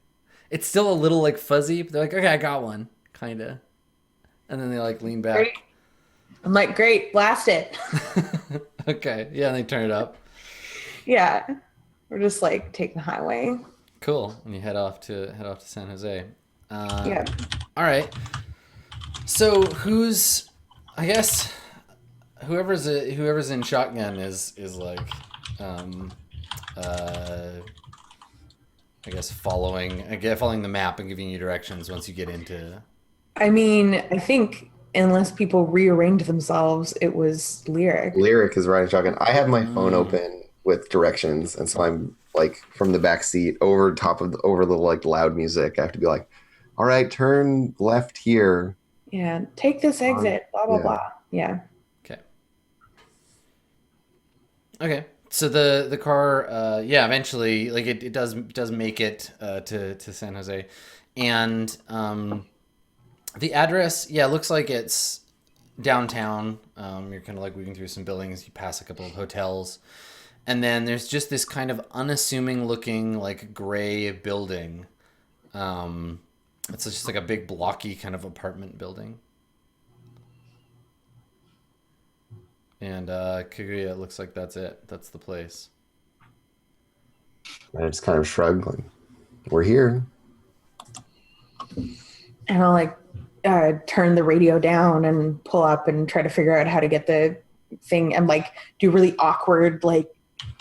it's still a little like fuzzy. But they're like, okay, I got one, kinda. And then they like lean back. Great. I'm like, great, blast it. Okay, yeah, and they turn it up. Yeah. We're just like taking the highway. Cool, and you head off to San Jose. Yeah. All right. So I guess whoever's in shotgun is like I guess following the map and giving you directions once you get into. I mean, I think unless people rearrange themselves, it was Lyric. Lyric is riding shotgun. I have my phone open with directions, and so I'm like from the back seat over the like loud music. I have to be like, all right, turn left here. Yeah. Take this exit. Blah blah Yeah. blah. Yeah. Okay. So the car, eventually, like it does make it to San Jose, and the address, looks like it's downtown. You're kind of like weaving through some buildings. You pass a couple of hotels, and then there's just this kind of unassuming looking like gray building. It's just like a big blocky kind of apartment building. And Kaguya, it looks like that's it. That's the place. And I just kind of shrug, like, we're here. And I'll like turn the radio down and pull up and try to figure out how to get the thing and like do really awkward like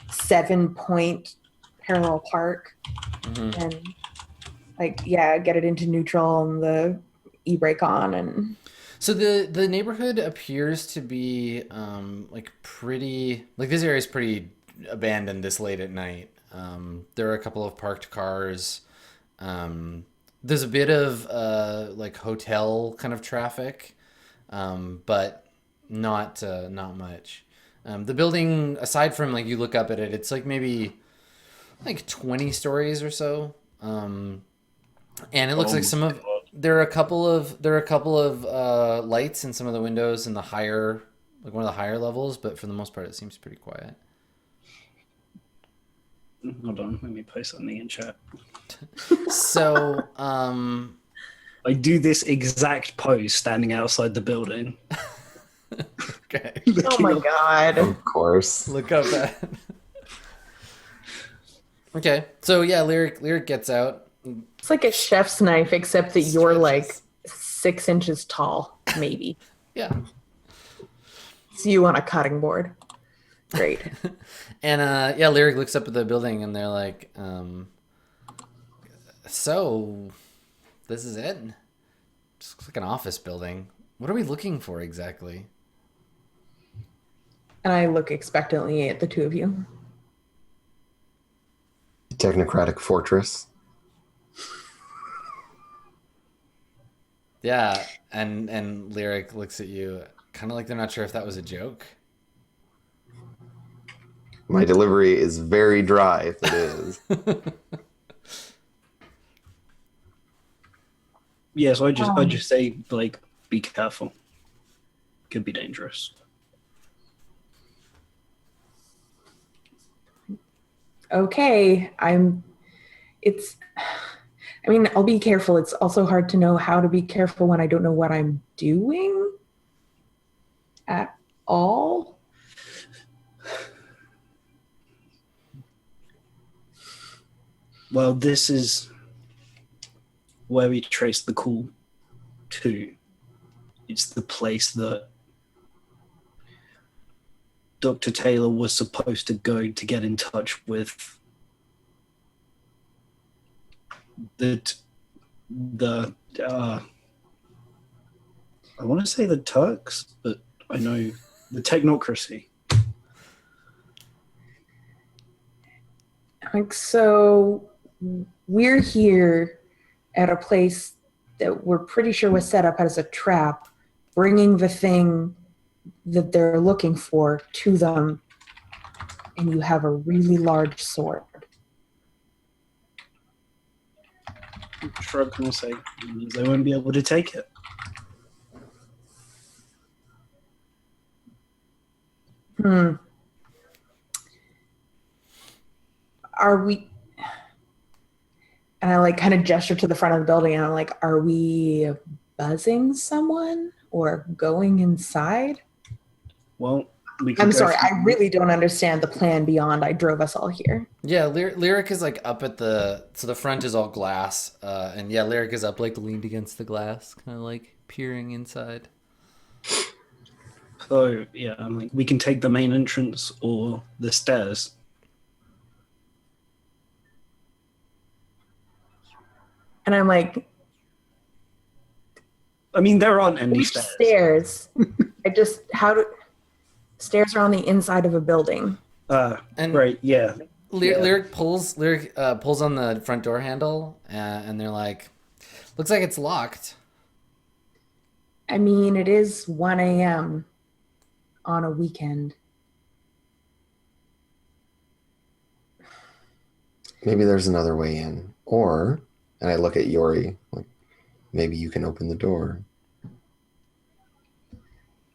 7-point parallel park and like get it into neutral and the e-brake on. And so the neighborhood appears to be like pretty, like this area is pretty abandoned this late at night. There are a couple of parked cars. There's a bit of like hotel kind of traffic, but not much. The building, aside from like you look up at it, it's like maybe like 20 stories or so, and it looks like there are a couple of lights in some of the windows in the higher, like one of the higher levels, but for the most part, it seems pretty quiet. Hold on, let me post something in chat. So, I do this exact pose standing outside the building. okay. oh my god. Of course. Look up at. Okay, so Lyric gets out. It's like a chef's knife, except that you're like 6 inches tall, maybe. Yeah. It's you on a cutting board. Great. And Lyric looks up at the building and they're like, so this is it? Just looks like an office building. What are we looking for exactly? And I look expectantly at the two of you. Technocratic fortress. Yeah, and Lyric looks at you, kind of like they're not sure if that was a joke. My delivery is very dry if it is. Yeah, so I just say like, be careful. Could be dangerous. Okay, I'll be careful. It's also hard to know how to be careful when I don't know what I'm doing at all. Well, this is where we trace the call to. It's the place that Dr. Taylor was supposed to go to get in touch with the I want to say the Turks, but I know the technocracy. Like, so we're here at a place that we're pretty sure was set up as a trap, bringing the thing that they're looking for to them, and you have a really large sword. Shrug and say, it means they won't be able to take it. Are we... And I like kind of gesture to the front of the building and I'm like, are we buzzing someone or going inside? Well, I'm sorry, I really don't understand the plan beyond I drove us all here. Yeah, Lyric is like up at so the front is all glass, and yeah, Lyric is up like leaned against the glass, kind of like peering inside. So yeah, I'm like, we can take the main entrance or the stairs. And I'm like, I mean, there aren't any which stairs. Stairs are on the inside of a building. Right, yeah. Lyric pulls on the front door handle, and they're like, looks like it's locked. I mean, it is 1 a.m. on a weekend. Maybe there's another way in. Or, and I look at Yori, like, maybe you can open the door.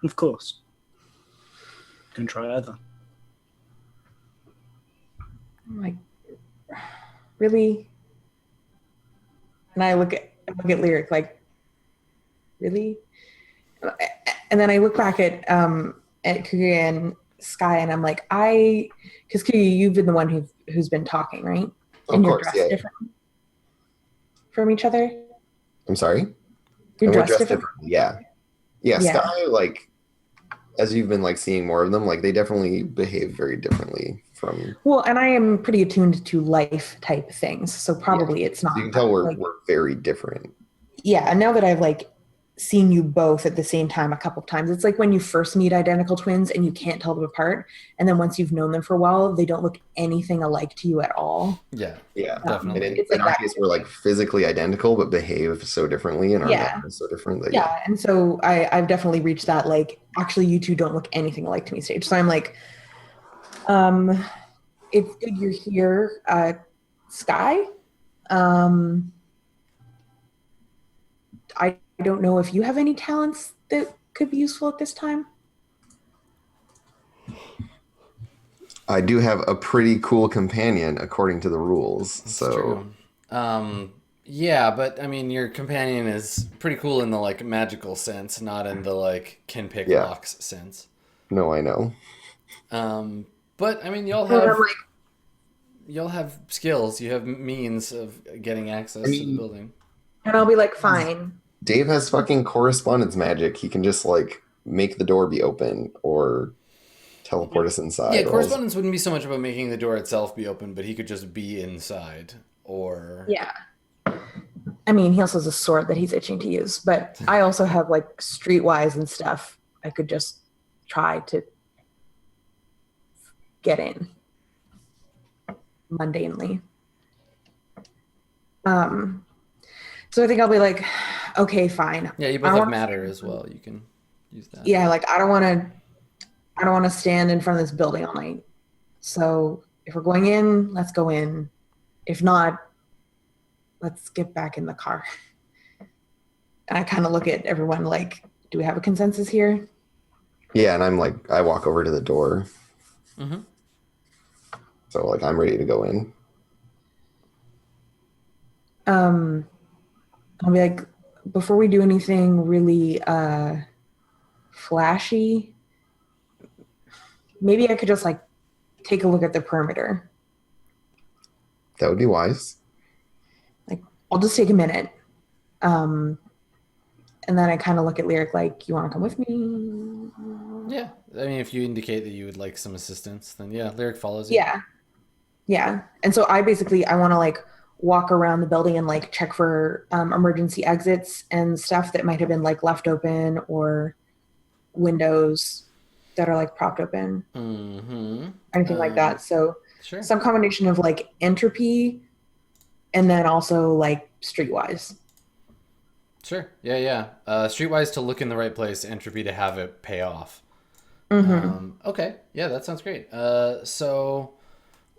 Of course. Can try either. I'm like, really? And I look at Lyric like, really? And then I look back at Kuya and Sky, and I'm like, because Kuya, you've been the one who's been talking, right? And Of course, you're dressed different from each other. I'm sorry? You're dressed different. Yeah. Sky, like, as you've been like seeing more of them, like they definitely behave very differently from. Well, and I am pretty attuned to life type things, so probably it's not. So you can tell we're very different. Yeah, and now that I've like seen you both at the same time a couple of times, it's like when you first meet identical twins and you can't tell them apart, and then once you've known them for a while, they don't look anything alike to you at all. Yeah, definitely. And in our case, we're like physically identical, but behave so differently, and our mouth is so different. That, and so I've definitely reached that like, actually, you two don't look anything alike to me stage. So I'm like, it's good you're here, Sky. I don't know if you have any talents that could be useful at this time. I do have a pretty cool companion according to the rules. That's so true. Yeah, but I mean your companion is pretty cool in the like magical sense, not in the like can pick locks sense. No, I know. But I mean you'll have skills, you have means of getting access to the building. And I'll be like, fine. Dave has fucking correspondence magic. He can just like make the door be open or teleport us inside. Yeah, correspondence wouldn't be so much about making the door itself be open, but he could just be inside. Or yeah. I mean, he also has a sword that he's itching to use, but I also have like streetwise and stuff. I could just try to get in mundanely. Um, so I think I'll be like, okay, fine. Yeah, you I both don't have want matter as well. You can use that. yeah, like I don't want to stand in front of this building all night. So if we're going in, let's go in. If not, let's get back in the car. And I kind of look at everyone like, do we have a consensus here? Yeah, and I'm like, I walk over to the door. Mm-hmm. So like I'm ready to go in. Um, I'll be like, before we do anything really flashy, maybe I could just like take a look at the perimeter. That would be wise. Like, I'll just take a minute. Um, and then I kind of look at Lyric like, you want to come with me? Yeah. I mean, if you indicate that you would like some assistance, then yeah, Lyric follows you. Yeah. Yeah. And so I want to like walk around the building and like check for emergency exits and stuff that might have been like left open or windows that are like propped open, Mm-hmm. anything like that. So Sure. some combination of like entropy and then also like streetwise. Sure. Yeah, yeah. Streetwise to look in the right place, entropy to have it pay off. Mm-hmm. Okay. Yeah, that sounds great. So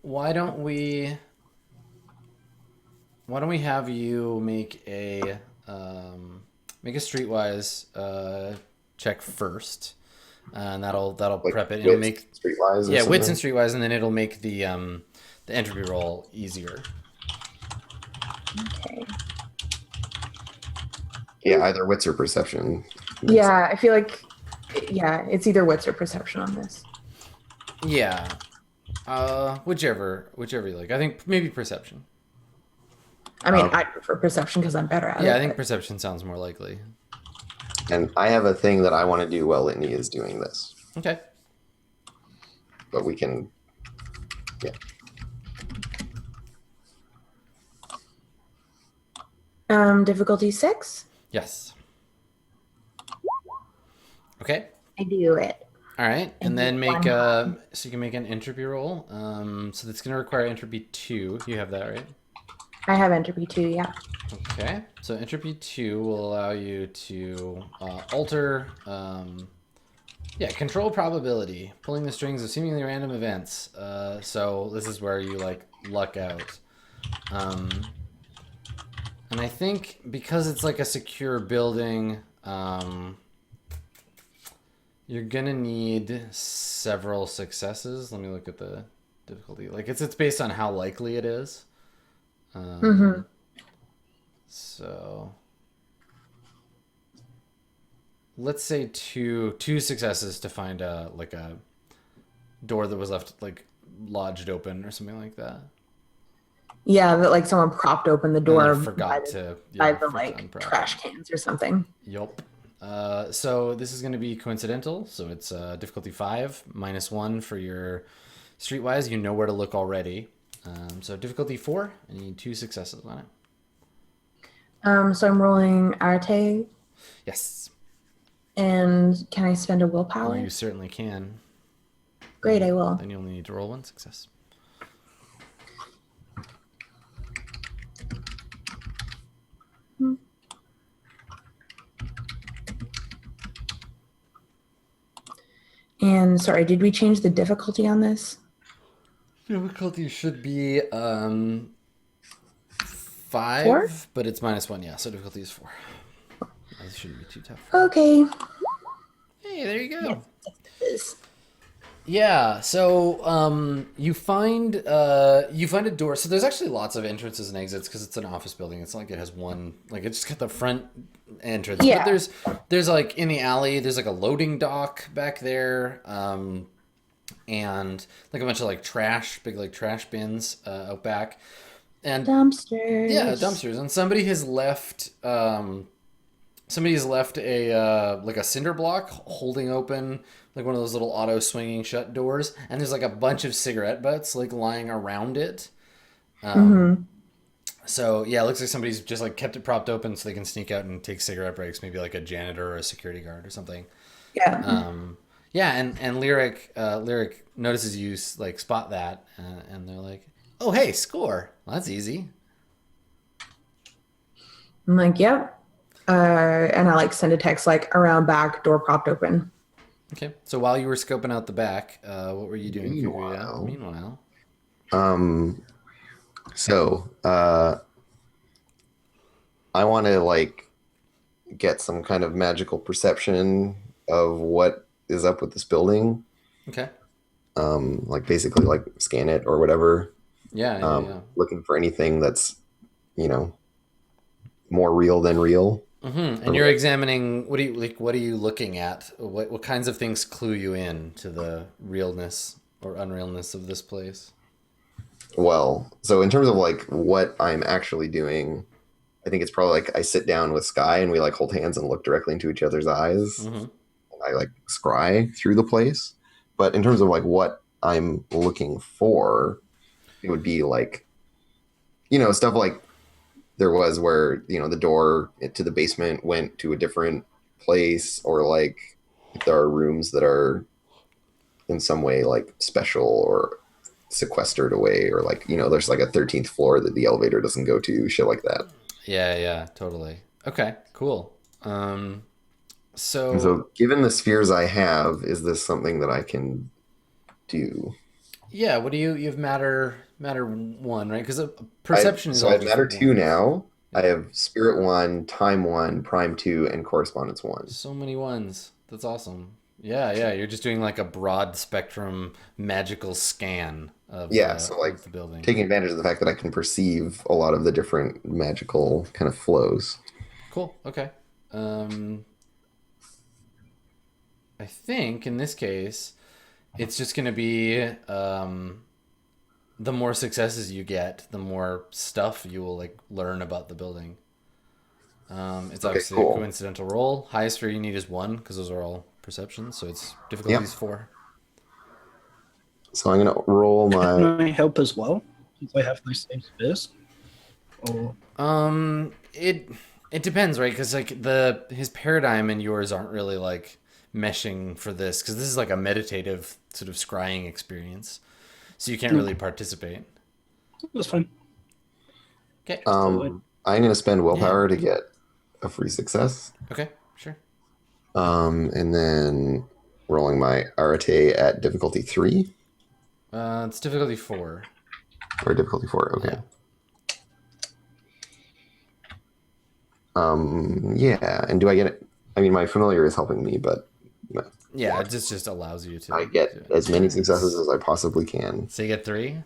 why don't we have you make a streetwise check first, and that'll Like prep it. It'll wits, make streetwise or yeah wits and something. streetwise, and then it'll make the entropy roll easier. Okay. Yeah, either wits or perception. Yeah, I feel like it's either wits or perception on this. Yeah. Whichever you like. I think maybe perception. I mean, I prefer perception because I'm better at it. Yeah, I think perception sounds more likely. And I have a thing that I want to do while Litany is doing this. Okay. But we can, yeah. Difficulty 6. Yes. Okay. I do it. All right, and then make one. so you can make an entropy roll. So that's going to require entropy 2. You have that, right? I have entropy 2, yeah. Okay. So entropy 2 will allow you to alter control probability, pulling the strings of seemingly random events. So this is where you like luck out. And I think because it's like a secure building, you're gonna need several successes. Let me look at the difficulty. Like it's based on how likely it is. So let's say two successes to find a door that was left like lodged open or something like that. Yeah, that like someone propped open the door Forgot by the like trash cans or something. Yup. So this is going to be coincidental. So it's difficulty 5 -1 for your streetwise. You know where to look already. So difficulty 4. I need 2 successes on it. So I'm rolling Arte, Yes. and can I spend a willpower? You certainly can. Great, I will. Then you only need to roll 1 success. And sorry, did we change the difficulty on this? Difficulty should be 5, 4? but it's -1. Yeah, so difficulty is 4. That shouldn't be too tough. Okay. Hey, there you go. Yes. Yeah, so you find a door. So there's actually lots of entrances and exits because it's an office building. It's not like it has one. Like it's just got the front entrance. Yeah. But there's like in the alley. There's like a loading dock back there, and like a bunch of like big like trash bins out back, and Dumpsters. yeah, dumpsters. And somebody has left a like a cinder block holding open like one of those little auto swinging shut doors, and there's like a bunch of cigarette butts like lying around it. So yeah, it looks like somebody's just like kept it propped open so they can sneak out and take cigarette breaks, maybe like a janitor or a security guard or something. Yeah. Yeah, and Lyric notices you like spot that, and they're like, "Oh hey, score! Well, that's easy." I'm like, yep. And I like send a text like around back, door propped open. Okay. So while you were scoping out the back, what were you doing? Figuring it out. Meanwhile, Meanwhile. um, so I want to like get some kind of magical perception of what is up with this building. Okay. Like basically like scan it or whatever. Yeah. Looking for anything that's, you know, more real than real. Mm-hmm. And Or you're like, examining, what are you like? What are you looking at? What kinds of things clue you in to the realness or unrealness of this place? well, so in terms of like what I'm actually doing, I think it's probably like I sit down with Sky and we like hold hands and look directly into each other's eyes. Mm-hmm. And I like scry through the place. But in terms of like what I'm looking for, it would be like, you know, stuff like there was where, you know, the door to the basement went to a different place, or like if there are rooms that are in some way like special or sequestered away, or like, you know, there's like a 13th floor that the elevator doesn't go to, shit like that. Yeah, totally. Okay, cool. And So so given the spheres I have, is this something that I can do? yeah, what do you have matter one, right? Because perception is So I all have just matter two ones. now. I Yeah. have spirit one, time one, prime two, and correspondence one. So many ones. That's awesome. Yeah. You're just doing like a broad spectrum magical scan Yeah, so like of the building. taking advantage of the fact that I can perceive a lot of the different magical kind of flows. Cool. Okay. Um, I think in this case, it's just going to be the more successes you get, the more stuff you will like learn about the building. It's Okay, obviously a cool. coincidental roll. Highest for you need is one because those are all perceptions. So it's Yep. difficulties four. So I'm gonna roll Can my. I help as well? Since I have those same spheres? Or It depends, right? Because like the his paradigm and yours aren't really like meshing for this because this is like a meditative sort of scrying experience. So you can't really okay, participate. that's fine. Okay. I'm gonna spend Yeah. willpower to get a free success. Okay. Sure. And then rolling my arete at difficulty 3 It's difficulty four. or difficulty 4. Okay. Yeah. Yeah. And do I get it? I mean, my familiar is helping me, but Yeah. It just allows you I to get do it. as many successes Nice. as I possibly can. So you get three.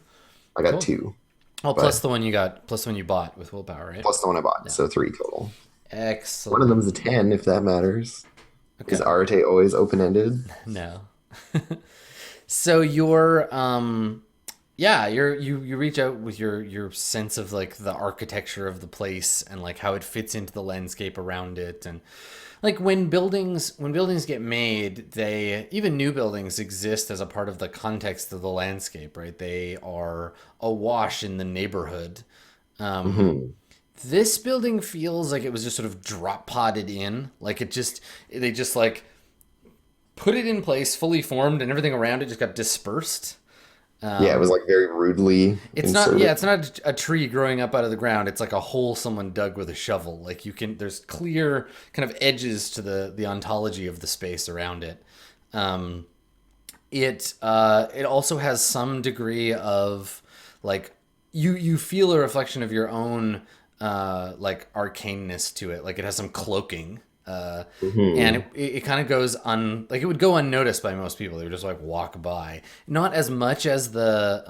I got Cool. 2, Oh, plus but the one you got, plus the one you bought with willpower, right? plus the one I bought, Yeah. so 3 total. One of them is a Excellent. 10, if that matters. Is Okay. arete always open ended? No. So you're yeah, you reach out with your sense of like the architecture of the place and like how it fits into the landscape around it, and like when buildings get made, they even new buildings exist as a part of the context of the landscape, right? They are awash in the neighborhood. Um, Hmm. this building feels like it was just sort of drop potted in, like they just like put it in place, fully formed, and everything around it just got dispersed. Yeah, it was Um, like very rudely it's not, inserted. yeah, it's not a tree growing up out of the ground. It's like a hole someone dug with a shovel. Like there's clear kind of edges to the ontology of the space around it. Um, it also has some degree of like you feel a reflection of your own like arcaneness to it. Like it has some cloaking. And Hmm. it kind of goes like it would go unnoticed by most people. They would just like walk by, not as much as the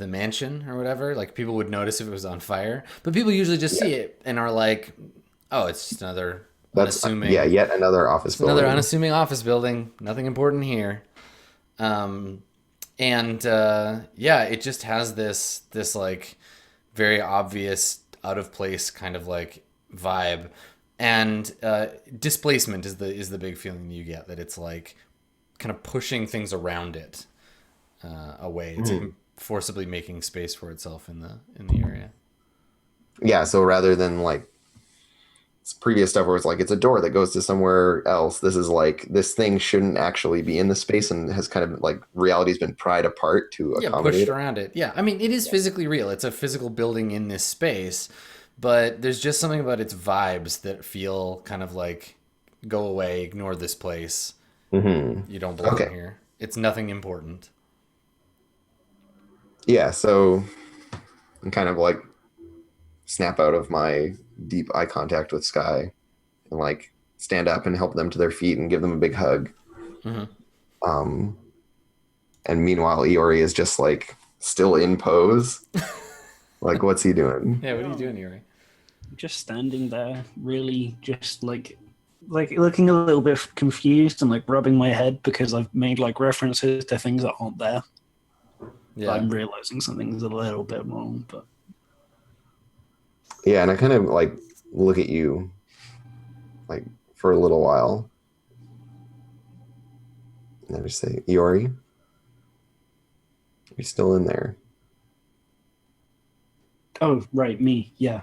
mansion or whatever. Like people would notice if it was on fire, but people usually just Yeah, see it and are like, "Oh, it's just another that's yeah, unassuming, yet another office it's another building. unassuming office building. Nothing important here." Um, and yeah, it just has this like very obvious out of place kind of like vibe, and displacement is the big feeling you get, that it's like kind of pushing things around it away. It's Hmm. forcibly making space for itself in the area. Yeah, so rather than like previous stuff where it's like it's a door that goes to somewhere else. This is like this thing shouldn't actually be in this space and has kind of like reality's been pried apart to accommodate pushed it. around it. Yeah, I mean, it is physically real. It's a physical building in this space, but there's just something about its vibes that feel kind of like, go away, ignore this place. Mm-hmm. You don't belong Okay. here. It's nothing important. Yeah, so I'm kind of like snap out of my deep eye contact with Sky and like stand up and help them to their feet and give them a big hug. Mm-hmm. And meanwhile, Iori is just like still in pose. Like, what's he doing? Yeah, what are you doing, Yuri? Just standing there, really just like looking a little bit confused and like rubbing my head because I've made like references to things that aren't there. Yeah. I'm realizing something's a little bit wrong, but Yeah, and I kind of like look at you like for a little while. And I just say, Iori, you're still in there. oh right, me, yeah.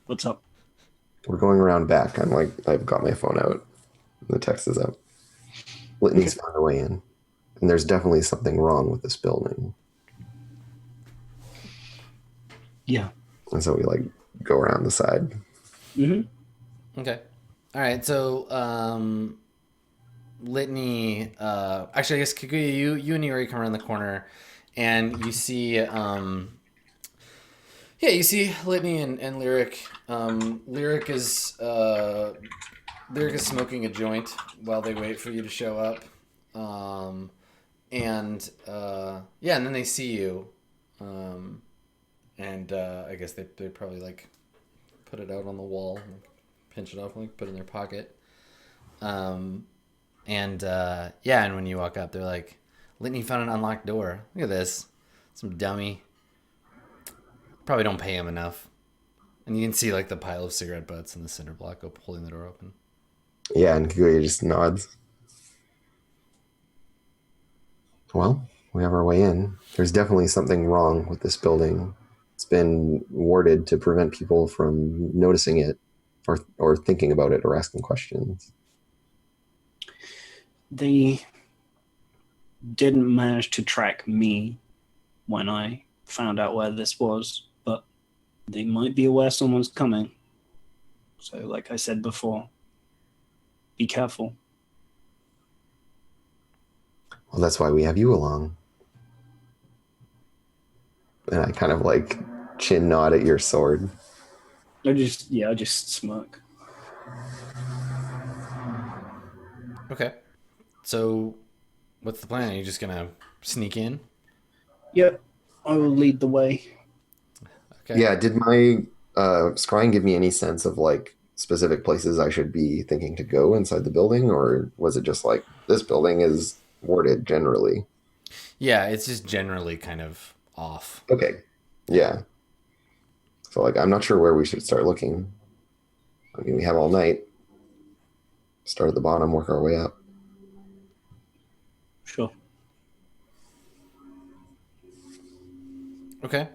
What's up? We're going around back. I'm like, I've got my phone out. The text is up. Litany's found a way in. And there's definitely something wrong with this building. Yeah. And so we like go around the side. Mm-hmm. Okay. All right. So, Litany. Actually, I guess Kikuya, you and Yuri come around the corner, and you see. You see Litany and Lyric. Lyric is smoking a joint while they wait for you to show up. And then they see you. I guess they probably like put it out on the wall, like, pinch it off, like put it in their pocket. And when you walk up, they're like, Litany found an unlocked door. Look at this. Some dummy. Probably don't pay him enough. And you can see like the pile of cigarette butts and the cinder block holding the door open. Yeah, and Kikuya just nods. Well, we have our way in. There's definitely something wrong with this building. It's been warded to prevent people from noticing it or thinking about it or asking questions. They didn't manage to track me when I found out where this was, but they might be aware someone's coming. So, like I said before, be careful. Well, that's why we have you along. And I kind of like chin nod at your sword. I just smirk. Okay. So, what's the plan? Are you just gonna sneak in? Yep, I will lead the way. Okay. Yeah, did my scrying give me any sense of like specific places I should be thinking to go inside the building, or was it just like this building is warded generally? Yeah, it's just generally kind of off. Okay. Yeah. So like I'm not sure where we should start looking. I mean, we have all night. Start at the bottom, work our way up. Sure. Okay.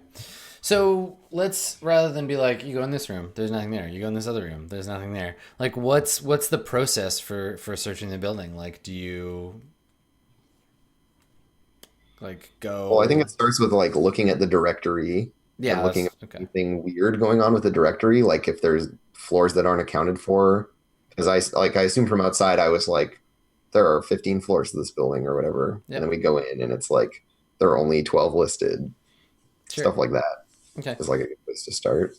So let's, rather than be like, you go in this room, there's nothing there. You go in this other room, there's nothing there. Like, what's the process for searching the building? Like, do you like go? Well, I think it starts with like looking at the directory. Yeah. And looking at Okay. anything weird going on with the directory, like if there's floors that aren't accounted for. Because I assume from outside, I was like, there are 15 floors to this building or whatever. Yep. And then we go in and it's like, there are only 12 listed. Sure. Stuff like that. Okay. It's like a good place to start.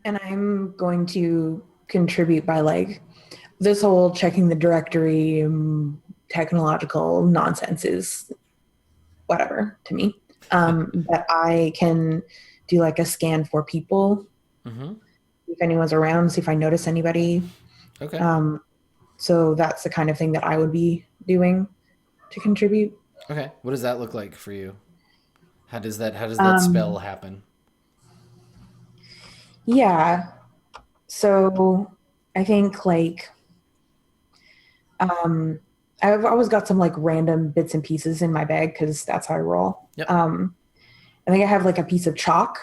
And I'm going to contribute by like this whole checking the directory, technological nonsense is whatever to me. But I can do like a scan for people. Mm-hmm. If anyone's around, see if I notice anybody. Okay. So that's the kind of thing that I would be doing to contribute. Okay. What does that look like for you? How does that spell happen? Yeah. So I think like I've always got some like random bits and pieces in my bag because that's how I roll. Yep. I think I have like a piece of chalk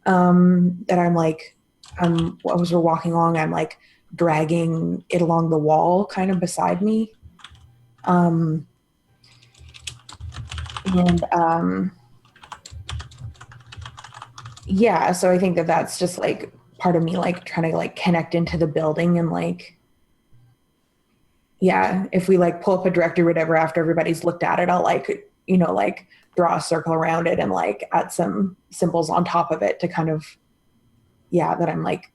that I'm like as we're walking along, I'm like dragging it along the wall kind of beside me. And yeah, so I think that that's just like part of me like trying to like connect into the building and like, yeah, if we like pull up a directory or whatever after everybody's looked at it, I'll like, like draw a circle around it and like add some symbols on top of it to kind of, yeah, that I'm like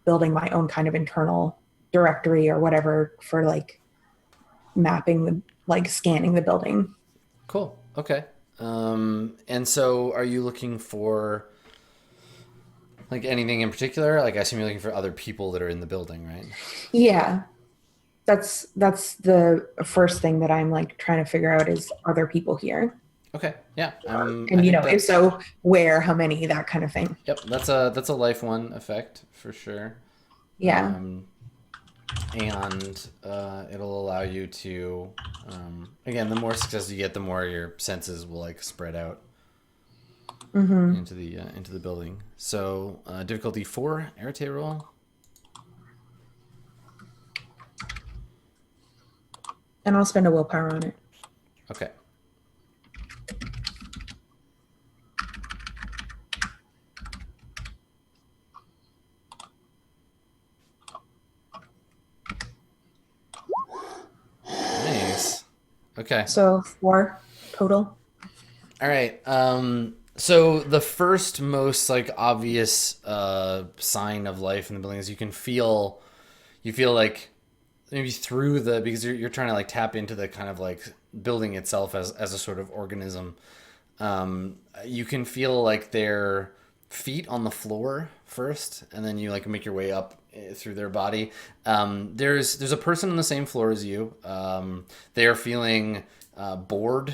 building my own kind of internal directory or whatever for like mapping the, like scanning the building. Cool. Okay. And so are you looking for like anything in particular? Like I assume you're looking for other people that are in the building, right? Yeah. That's the first thing that I'm like trying to figure out is, are there people here? Okay. Yeah. And I think if so, where, how many, that kind of thing. Yep. That's a life one effect for sure. Yeah. And it'll allow you to, again, the more success you get, the more your senses will like spread out into the building. So difficulty 4, Arete roll. And I'll spend a willpower on it. Okay. Nice. Okay. So 4 total. All right. So the first most like obvious sign of life in the building is you feel like maybe through because you're trying to like tap into the kind of like building itself as a sort of organism. You can feel like their feet on the floor first, and then you like make your way up through their body. There's a person on the same floor as you. They are feeling bored,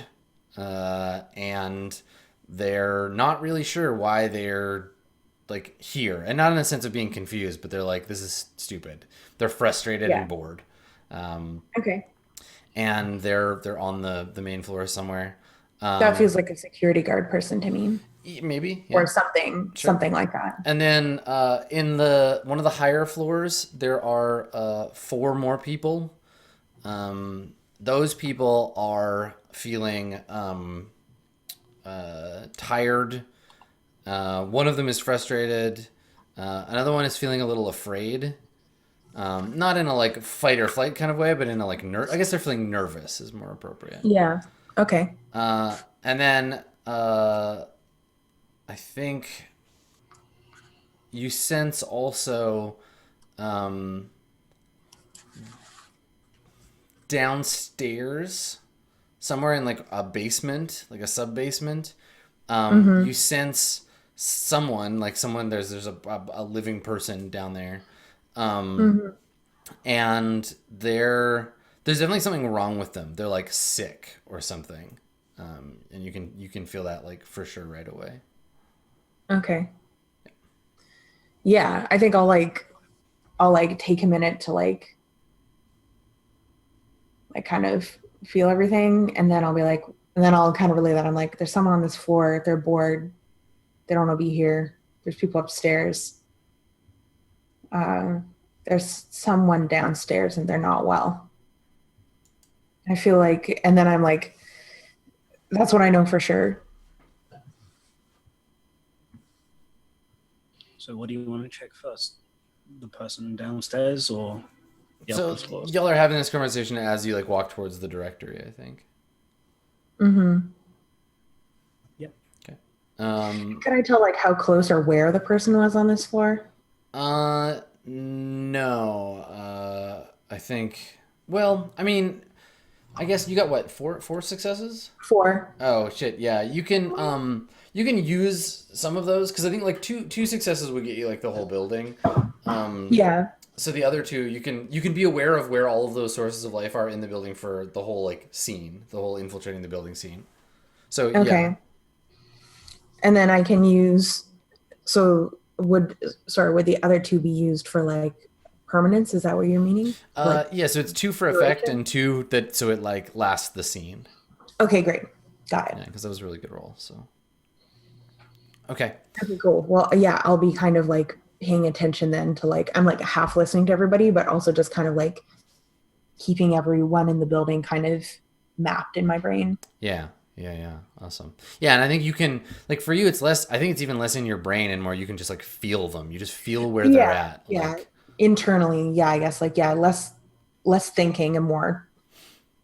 and they're not really sure why they're like here, and not in the sense of being confused, but they're like, this is stupid. They're frustrated and bored. Okay. And they're on the main floor somewhere. That feels like a security guard person to me. Maybe. Yeah. Or something like that. And then in one of the higher floors, there are 4 more people. Those people are feeling tired. One of them is frustrated. Another one is feeling a little afraid. Not in a like fight or flight kind of way, but in a like I guess they're feeling nervous is more appropriate. Yeah. Okay. And then I think you sense also downstairs, somewhere in like a basement, like a sub basement, you sense someone there's a living person down there, and there's definitely something wrong with them. They're like sick or something, and you can feel that like for sure right away. Okay. Yeah, I think I'll take a minute to like kind of feel everything, and then I'll be like, and then I'll kind of relay that I'm like, there's someone on this floor, they're bored, they don't want to be here. There's people upstairs. There's someone downstairs and they're not well. I feel like, and then I'm like, that's what I know for sure. So what do you want to check first? The person downstairs or the So upper floors? y'all are having this conversation as you like walk towards the directory, I think. Yep. Okay. Can I tell like how close or where the person was on this floor? No. I think. Well, I mean, I guess you got what, four successes? 4. Oh shit, yeah. You can use some of those because I think like two successes would get you like the whole building. Yeah. So the other 2, you can be aware of where all of those sources of life are in the building for the whole like scene, the whole infiltrating the building scene. So Okay. yeah. And then I can use, would the other 2 be used for like permanence? Is that what you're meaning? Yeah, so it's 2 for effect and 2 so it like lasts the scene. Okay, great. Got it. Yeah, because that was a really good roll. So okay. Okay, cool. Well, yeah, I'll be kind of like paying attention then to like, I'm like half listening to everybody, but also just kind of like keeping everyone in the building kind of mapped in my brain. Yeah. Awesome. Yeah, and I think you can, like, for you, it's less. I think it's even less in your brain and more you can just like feel them. You just feel where they're Yeah. at. Yeah. Like, Internally, yeah, I guess like less thinking and more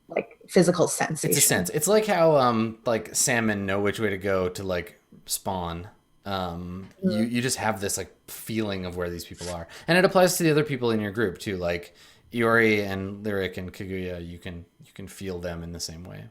like physical sensation. it's a sense. It's like how like salmon know which way to go to like spawn. You just have this like feeling of where these people are, and it applies to the other people in your group too. Like Iori and Lyric and Kaguya, you can feel them in the same way.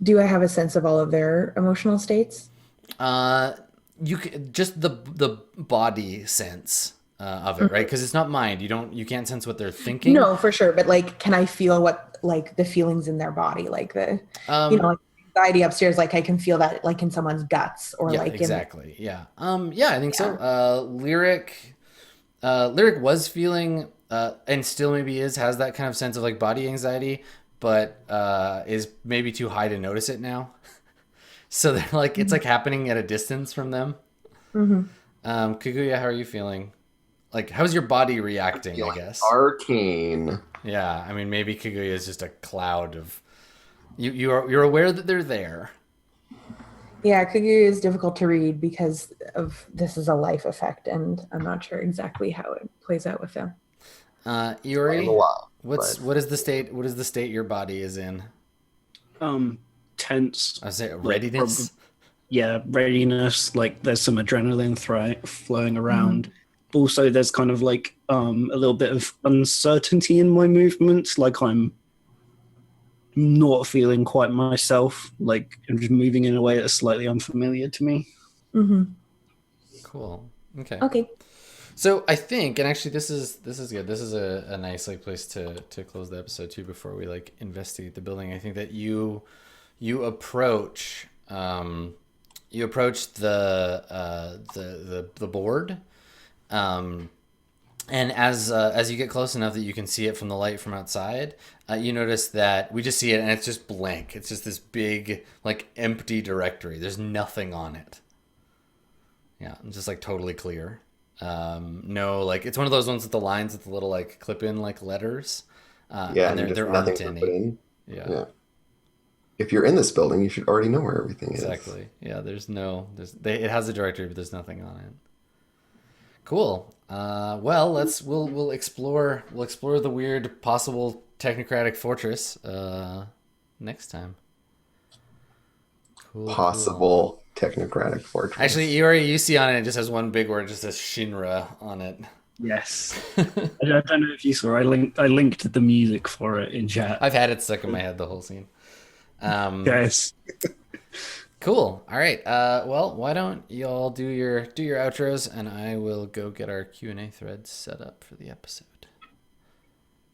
Do I have a sense of all of their emotional states? You can, just the body sense of it, right? Because it's not mind. You can't sense what they're thinking. No, for sure. But like, can I feel what like the feelings in their body, like the like anxiety upstairs? Like I can feel that like in someone's guts or yeah, like exactly. Yeah. Yeah, I think so. Lyric was feeling and still maybe has that kind of sense of like body anxiety, but is maybe too high to notice it now. So they're like, it's like happening at a distance from them. Kaguya, how are you feeling? Like, how's your body reacting, I guess? Arcane. Yeah, I mean, maybe Kaguya is just a cloud of... You're aware that they're there. Yeah, Kaguya is difficult to read because of this is a life effect, and I'm not sure exactly how it plays out with them. Iori, Lot, what is the state your body is in? Tense. I say readiness. Readiness. Like there's some adrenaline flowing around. Also, there's kind of like a little bit of uncertainty in my movements. Like I'm not feeling quite myself. Like I'm just moving in a way that's slightly unfamiliar to me. Cool. Okay. Okay. So I think, and actually this is good. This is a nice like place to close the episode too before we like investigate the building. I think that you approach the board, and as you get close enough that you can see it from the light from outside, you notice that we just see it and it's just blank. It's just this big like empty directory. There's nothing on it. Yeah, it's just like totally clear. No, like it's one of those ones with the lines with the little like clip-in like letters. And there aren't any. Yeah. If you're in this building, you should already know where everything is. Exactly. Yeah, it has a directory, but there's nothing on it. Cool. Well, we'll explore the weird possible technocratic fortress next time. Cool. Possible technocratic fortress. Actually, Iori, you see on it just has one big word, just says Shinra on it. Yes. I don't know if you saw. I linked the music for it in chat. I've had it stuck in my head the whole scene. Yes. Cool. All right. Well, why don't y'all do your outros, and I will go get our Q&A thread set up for the episode.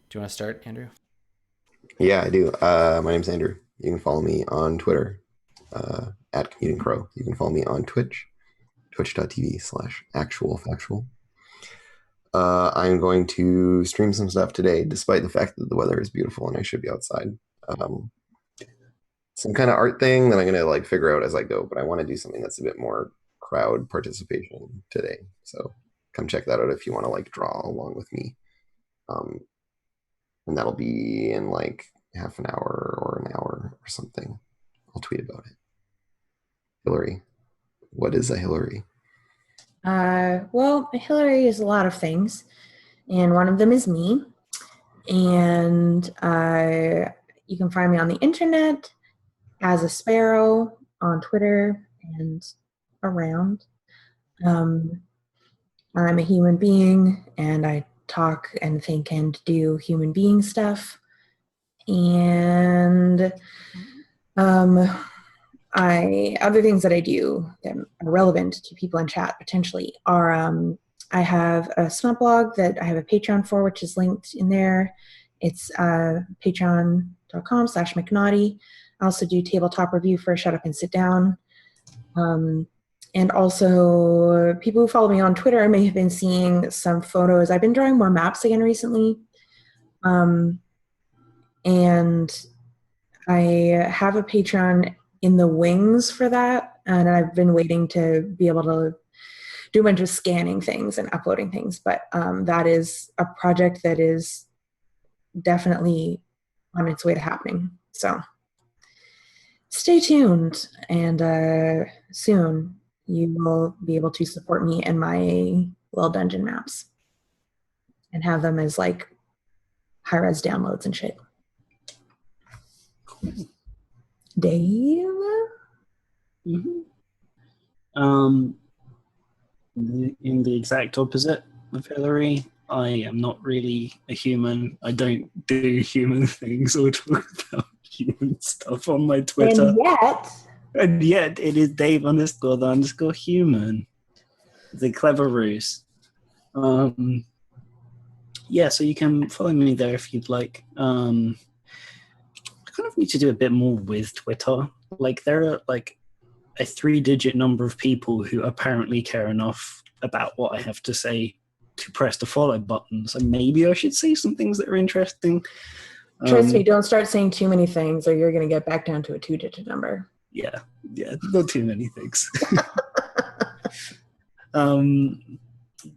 Do you want to start, Andrew? Yeah, I do. My name's Andrew. You can follow me on Twitter at Commuting Crow. You can follow me on Twitch, twitch.tv/actualfactual. I'm going to stream some stuff today, despite the fact that the weather is beautiful and I should be outside. Some kind of art thing that I'm going to like figure out as I go, but I want to do something that's a bit more crowd participation today. So come check that out if you want to like draw along with me. And that'll be in like half an hour or an hour or something. I'll tweet about it. Hillary. What is a Hillary? Well, Hillary is a lot of things, and one of them is me. And you can find me on the internet as a sparrow on Twitter and around. I'm a human being, and I talk and think and do human being stuff. And other things that I do that are relevant to people in chat potentially are I have a Snot blog that I have a Patreon for, which is linked in there. It's patreon.com/McNaughty. I also do tabletop review for Shut Up and Sit Down. And also, people who follow me on Twitter may have been seeing some photos. I've been drawing more maps again recently. And I have a Patreon in the wings for that. And I've been waiting to be able to do a bunch of scanning things and uploading things. But that is a project that is definitely on its way to happening. So stay tuned, and soon you will be able to support me in my little dungeon maps and have them as like high-res downloads and shit. Dave? Mm-hmm. In the exact opposite of Hillary, I am not really a human. I don't do human things or talk about human stuff on my Twitter. And yet it is Dave_the_human. The clever ruse. Yeah, so you can follow me there if you'd like. I kind of need to do a bit more with Twitter. Like, there are like a 3-digit number of people who apparently care enough about what I have to say to press the follow button. So maybe I should say some things that are interesting. Trust me, don't start saying too many things or you're going to get back down to a 2-digit number. Yeah, not too many things.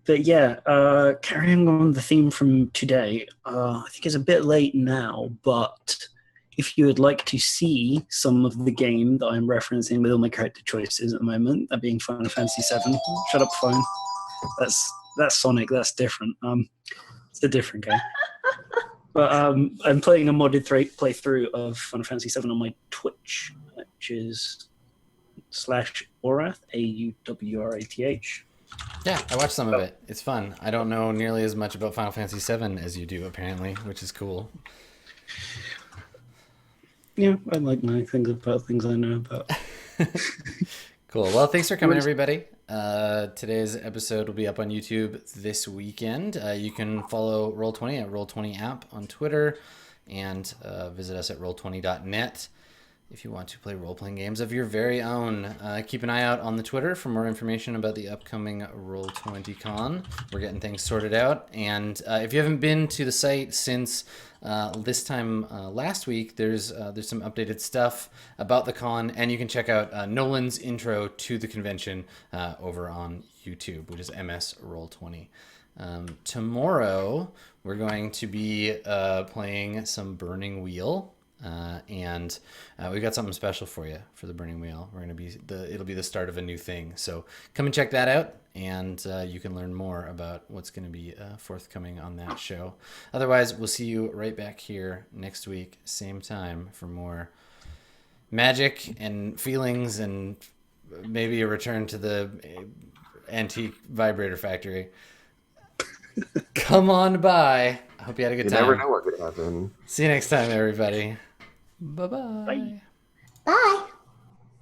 But yeah, carrying on the theme from today, I think it's a bit late now, but if you would like to see some of the game that I'm referencing with all my character choices at the moment, that being Final Fantasy VII, shut up phone. That's Sonic, that's different. It's a different game. But I'm playing a modded playthrough of Final Fantasy VII on my Twitch, which is /Aurath, AUWRATH. Yeah, I watched some of it. It's fun. I don't know nearly as much about Final Fantasy VII as you do, apparently, which is cool. Yeah, I like knowing things about things I know about. Cool. Well, thanks for coming, everybody. Today's episode will be up on YouTube this weekend. You can follow Roll20 at Roll20 app on Twitter, and visit us at roll20.net if you want to play role-playing games of your very own. Keep an eye out on the Twitter for more information about the upcoming Roll20 Con. We're getting things sorted out, and if you haven't been to the site since this time last week, there's some updated stuff about the con, and you can check out Nolan's intro to the convention over on YouTube, which is MS Roll20. Tomorrow, we're going to be playing some Burning Wheel. And we've got something special for you for the Burning Wheel. It'll be the start of a new thing. So come and check that out, and you can learn more about what's going to be forthcoming on that show. Otherwise, we'll see you right back here next week, same time, for more magic and feelings, and maybe a return to the antique vibrator factory. Come on by. I hope you had a good time. You never know what could happen. See you next time, everybody. Bye-bye. Bye. Bye.